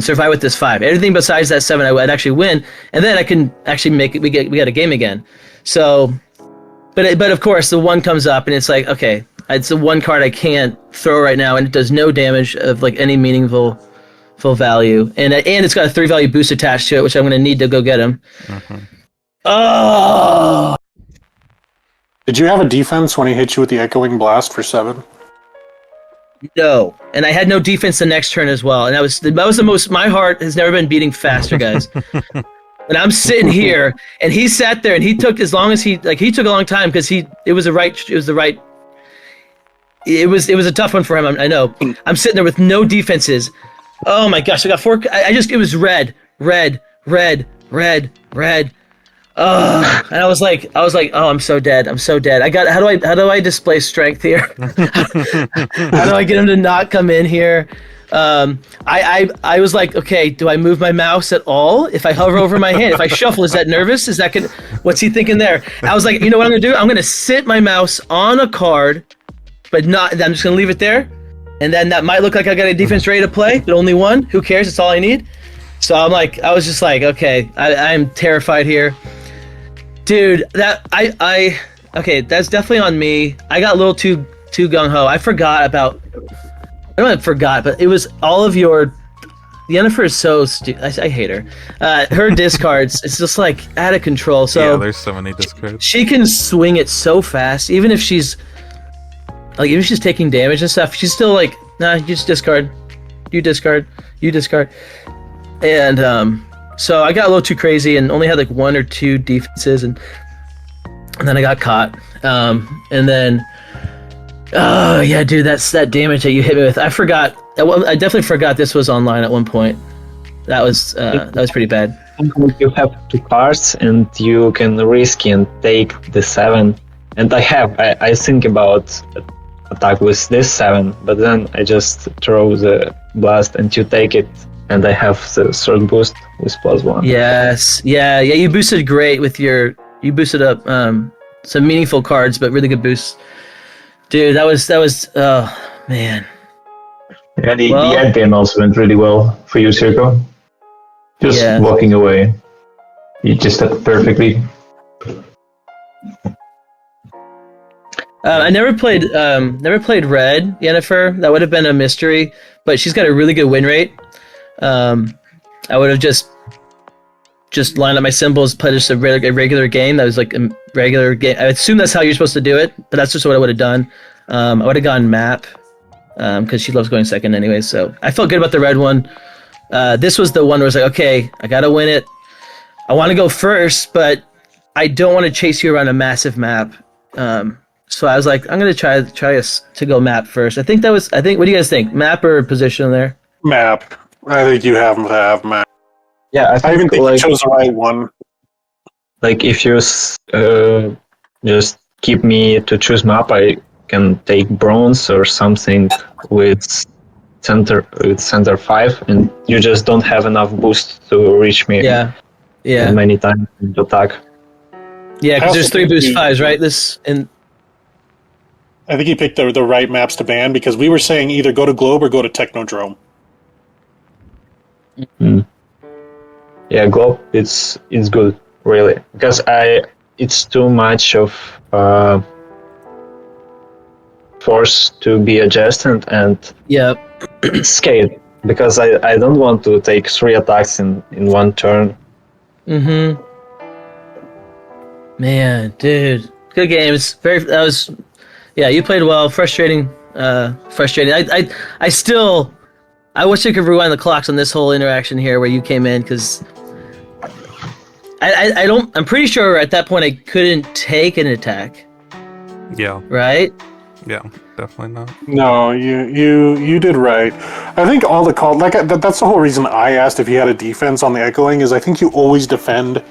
survive with this 5. Everything besides that 7, I'd actually win, and then I can actually make it. We got a game again. So, but of course the 1 comes up, and it's like, okay, it's the 1 card I can't throw right now, and it does no damage of any meaningful value, and it's got a 3 value boost attached to it, which I'm going to need to go get him. Oh. Did you have a defense when he hit you with the echoing blast for 7? No, and I had no defense the next turn as well, and that was the most. My heart has never been beating faster, guys. And I'm sitting here, and he sat there, and he took as long as he took a long time because it was a tough one for him. I know. I'm sitting there with no defenses. Oh my gosh, I got 4. It was red. And I was like, oh, I'm so dead. How do I display strength here? How do I get him to not come in here? I was like, okay, do I move my mouse at all? If I hover over my hand, if I shuffle, is that nervous? What's he thinking there? I was like, you know what I'm gonna do? I'm gonna sit my mouse on a card, but I'm just gonna leave it there. And then that might look like I got a defense ready to play, but only one. Who cares? It's all I need. So I was just like, okay, I'm terrified here. Dude, okay, that's definitely on me. I got a little too gung-ho. I don't forgot, but it was all of your... Yennefer is so stupid. I hate her. Her discards, it's just like out of control. So yeah, there's so many discards. She can swing it so fast, even if she's taking damage and stuff. She's still like, nah, you just discard. You discard. And so I got a little too crazy and only had like 1 or 2 defenses, and then I got caught. And then, oh yeah, dude, that's that damage that you hit me with. I forgot. I definitely forgot this was online at one point. That was pretty bad. You have 2 cards and you can risk and take the 7. And I think about attack with this 7, but then I just throw the blast and you take it. And I have the 3rd boost with +1. Yes, yeah. You boosted great with you boosted up some meaningful cards, but really good boosts, dude. That was. Oh man. Yeah, the end game also went really well for you, Sirko. Just walking away, you just did it perfectly. I never played red Yennefer. That would have been a mystery, but she's got a really good win rate. I would have just lined up my symbols, played just a regular game. That was like a regular game. I assume that's how you're supposed to do it, but that's just what I would have done. I would have gone map, because she loves going second anyway. So I felt good about the red one. This was the one where I was like, okay, I gotta win it. I want to go first, but I don't want to chase you around a massive map. So I was like, I'm gonna try to go map first. I think. What do you guys think? Map or position there? Map. I think you have to have map. Yeah, I even think you chose the right one. Like if you just keep me to choose map, I can take bronze or something with center 5, and you just don't have enough boost to reach me. Yeah. Many times to attack. Yeah, because there's 3 boost 5s, right? I think you picked the right maps to ban because we were saying either go to Globe or go to Technodrome. Yeah, Globe it's good really because it's too much of force to be adjusted and scale because I don't want to take 3 attacks in one turn. Man, dude, good games. You played well. Frustrating. I wish I could rewind the clocks on this whole interaction here where you came in, because I'm pretty sure at that point I couldn't take an attack. Yeah. Right? Yeah, definitely not. No, you did right. I think all the calls, that's the whole reason I asked if you had a defense on the echoing, is I think you always defend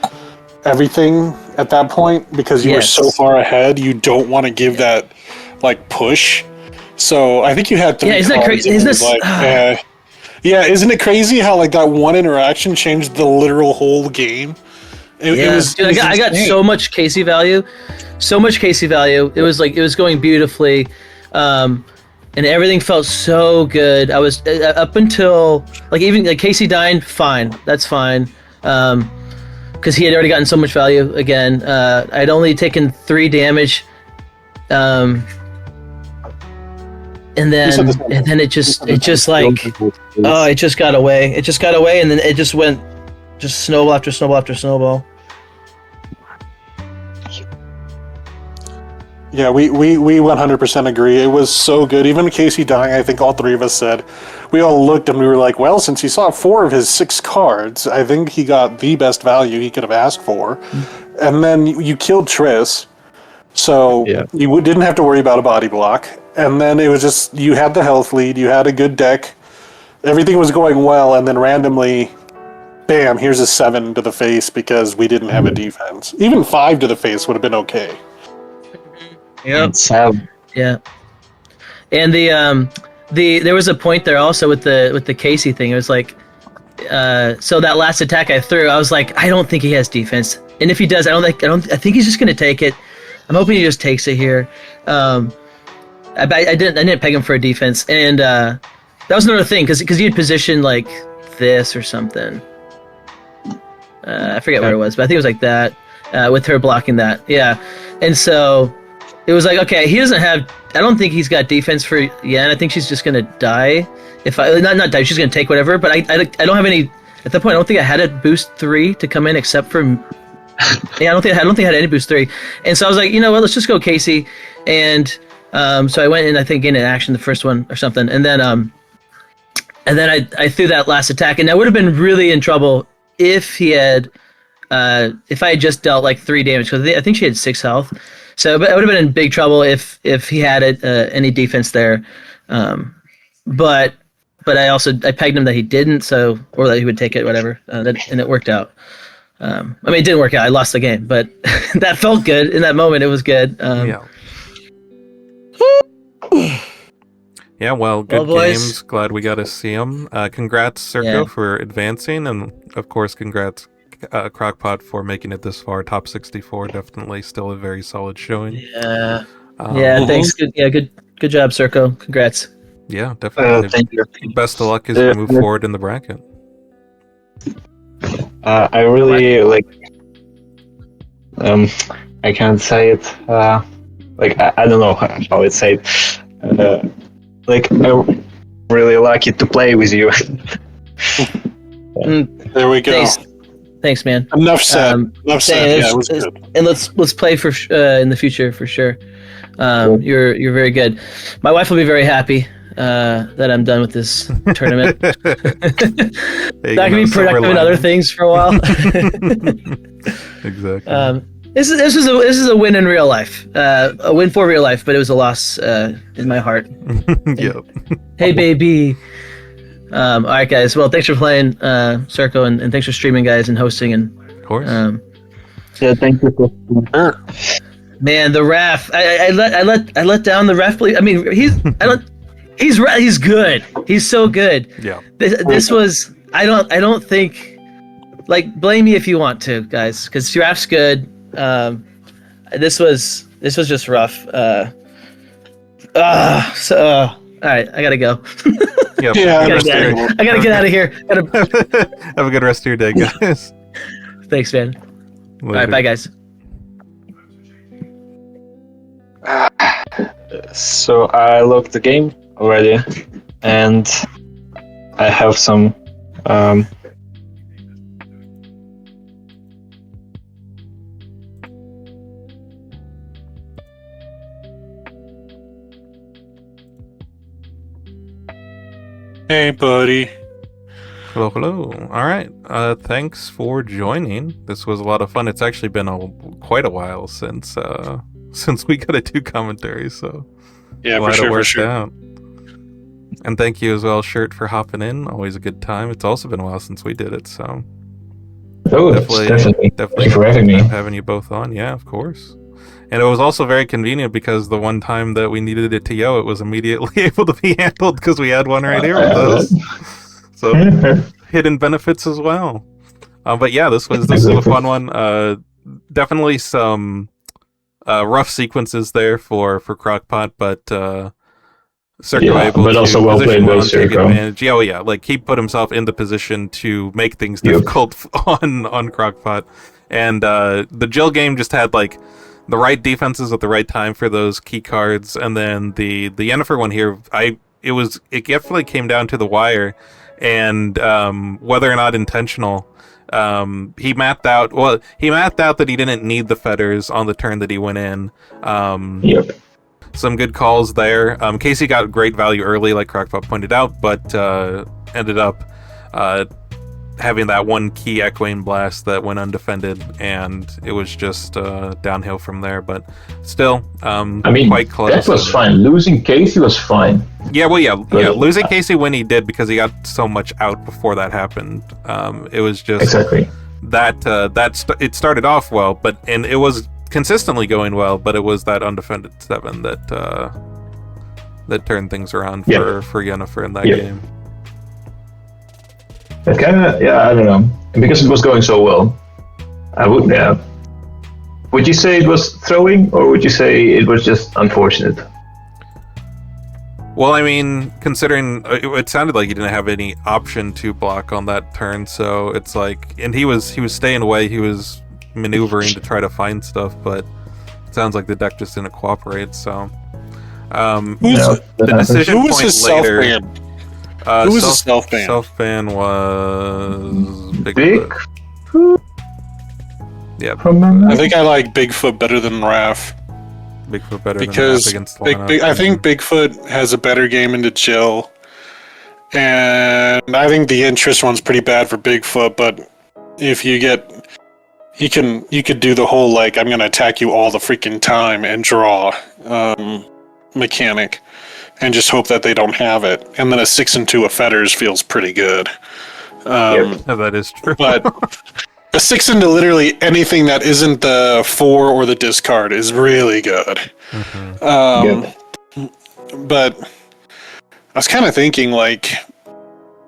everything at that point because you were so far ahead, you don't want to give that push. So I think you had 3 isn't that crazy? Isn't it crazy how that one interaction changed the literal whole game? Dude, I got so much Casey value. It was going beautifully, and everything felt so good. I was up until even Casey dying, fine, that's fine, because he had already gotten so much value again. I'd only taken 3 damage, and then it just got away. And then it just went snowball after snowball after snowball. Yeah, we 100% agree. It was so good. Even Casey dying, I think all three of us said, we all looked and we were like, well, since he saw 4 of his 6 cards, I think he got the best value he could have asked for. And then you killed Triss, so you didn't have to worry about a body block. And then it was just, you had the health lead, you had a good deck, everything was going well, and then randomly, bam, here's a 7 to the face because we didn't have a defense. Even 5 to the face would have been okay. Yep. 7. Yeah. And there was a point there also with the Casey thing. It was like, so that last attack I threw, I was like, I don't think he has defense, and if he does, I think he's just gonna take it. I'm hoping he just takes it here. I didn't peg him for a defense, and that was another thing because he had positioned like this or something. I forget what it was, but I think it was like that with her blocking that. Yeah, and so it was like, okay, he doesn't have. I don't think he's got defense for Yen. I think she's just gonna die. If I not die, she's gonna take whatever. But I don't have any at that point. I don't think I had a boost 3 to come in except for. Yeah, I don't think I had any boost 3, and so I was like, you know what, let's just go Casey, and so I went in, I think in action the first one or something, and then I threw that last attack, and I would have been really in trouble if he had if I had just dealt like 3 damage, because I think she had 6 health. So, but I would have been in big trouble if he had any defense there. But I pegged him that he didn't, so, or that he would take it, whatever, and it worked out. I mean, it didn't work out. I lost the game, but that felt good in that moment. It was good. Yeah, well, good games. Glad we got to see them. Congrats, Sirko, for advancing, and of course, congrats, Crockpot, for making it this far. Top 64, definitely still a very solid showing. Yeah. Thanks. Good job, Sirko. Congrats. Yeah, definitely. Thank you. Best of luck as we move forward in the bracket. I really like. I can't say it. Like I don't know how it's said. Like I'm really lucky to play with you. There we go. Thanks, man. Enough said. Enough said. Yeah, it was good. And let's play for in the future for sure. You're very good. My wife will be very happy that I'm done with this tournament. That can be productive in other things for a while. Exactly. This is a win in real life, a win for real life, but it was a loss in my heart. Yep. Hey, baby. All right, guys. Well, thanks for playing, Sirko, and thanks for streaming, guys, and hosting. And of course. Yeah, thank you. Man, the ref. I let down the ref. I mean, he's good. He's so good. Yeah. This was. I don't think. Like, blame me if you want to, guys, because your ref's good. This was just rough. All right, I gotta go. Yep. Yeah, I gotta get out of here. Have a good rest of your day, guys. Thanks, man. Later. All right, bye, guys. So I logged the game already, and I have some. Hey, buddy. Hello. All right. Thanks for joining. This was a lot of fun. It's actually been quite a while since we got to do commentary, so Yeah, glad for it worked sure. out. And thank you as well, Shirt, for hopping in. Always a good time. It's also been a while since we did it, so Definitely. definitely for having me. having you both on. Yeah, of course. And it was also very convenient because the one time that we needed a TO, it was immediately able to be handled because we had one right here with us. So hidden benefits as well. But yeah, this was a fun one. Definitely some rough sequences there for Crockpot, but Sirko able but to also well position played by well, take Sirko. advantage. Yeah, oh yeah, like he put himself in the position to make things difficult on Crockpot. And the Jill game just had like the right defenses at the right time for those key cards, and then the Yennefer one here, it definitely came down to the wire, and whether or not intentional, He mapped out that he didn't need the fetters on the turn that he went in. Yep. Some good calls there. Casey got great value early, like Crockpot pointed out, but ended up having that one key echoing blast that went undefended, and it was just downhill from there. But still, quite close. That was fine. Losing Casey was fine. Yeah, losing Casey when he did, because he got so much out before that happened. It was just Exactly. It started off well, and it was consistently going well, but it was that undefended 7 that turned things around for Yennefer in that game. It kind of, I don't know. And because it was going so well, I would, Would you say it was throwing, or would you say it was just unfortunate? Well, I mean, considering it sounded like he didn't have any option to block on that turn, so it's like, and he was staying away, he was maneuvering to try to find stuff, but it sounds like the deck just didn't cooperate. So, the decision Who was point his later. self-ban? Who was his self-ban? Self-ban was Big. Yeah, I think I like Bigfoot better than Raph. Bigfoot better because than Raph against I think Bigfoot has a better game into Jill, and I think the interest one's pretty bad for Bigfoot. But if you get, you could do the whole like I'm gonna attack you all the freaking time and draw mechanic, and just hope that they don't have it. And then a 6-2 of fetters feels pretty good. That is true. But a 6 into literally anything that isn't the 4 or the discard is really good. But I was kind of thinking, like,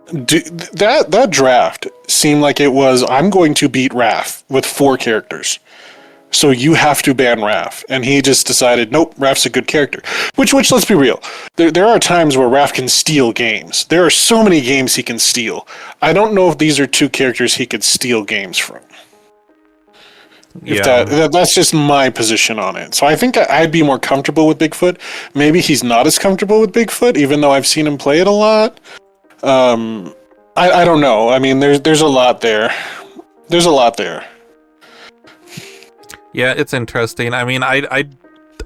that draft seemed like it was, I'm going to beat Raph with 4 characters. So you have to ban Raph. And he just decided, nope, Raph's a good character. Which let's be real. There are times where Raph can steal games. There are so many games he can steal. I don't know if these are 2 characters he could steal games from. That's just my position on it. So I think I'd be more comfortable with Bigfoot. Maybe he's not as comfortable with Bigfoot, even though I've seen him play it a lot. I don't know. I mean, there's a lot there. There's a lot there. Yeah, it's interesting. I mean, I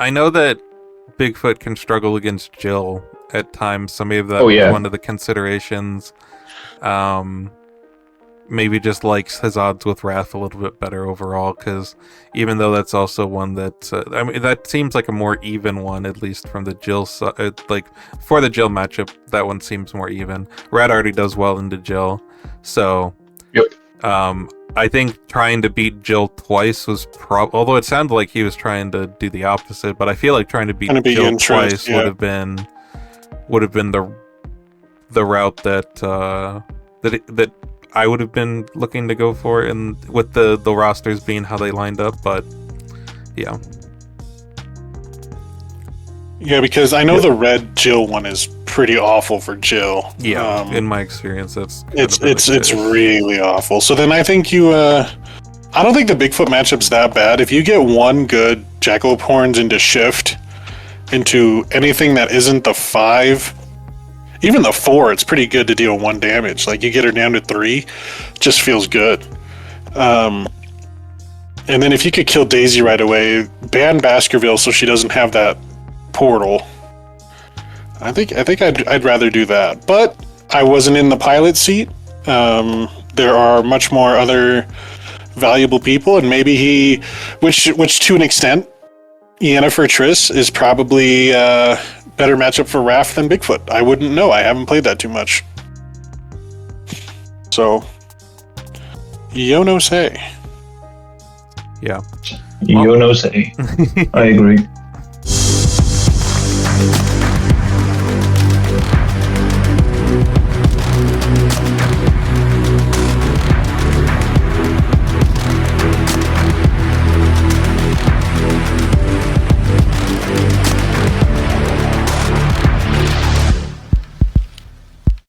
know that Bigfoot can struggle against Jill at times, so maybe that was one of the considerations. Maybe just likes his odds with Wrath a little bit better overall, because even though that's also one that I mean, that seems like a more even one, at least from the Jill side. Like for the Jill matchup, that one seems more even. Rat already does well into Jill, so I think trying to beat Jill twice was although it sounded like he was trying to do the opposite, but I feel like trying to beat Jill twice would have been the route that I would have been looking to go for, and with the rosters being how they lined up. But yeah, because I know the red Jill one is pretty awful for Jill. In my experience, it's really awful. So then I think I don't think the Bigfoot matchup's that bad. If you get one good Jackalope Horns into Shift into anything that isn't the 5. Even the 4, it's pretty good to deal 1 damage. Like, you get her down to 3, just feels good. And then if you could kill Daisy right away, ban Baskerville so she doesn't have that portal. I think I'd rather do that. But I wasn't in the pilot seat. There are much more other valuable people, and maybe which to an extent, Yennefer Triss is probably better matchup for Raph than Bigfoot. I wouldn't know. I haven't played that too much. So, yo no say. Yeah. Yo no say. I agree.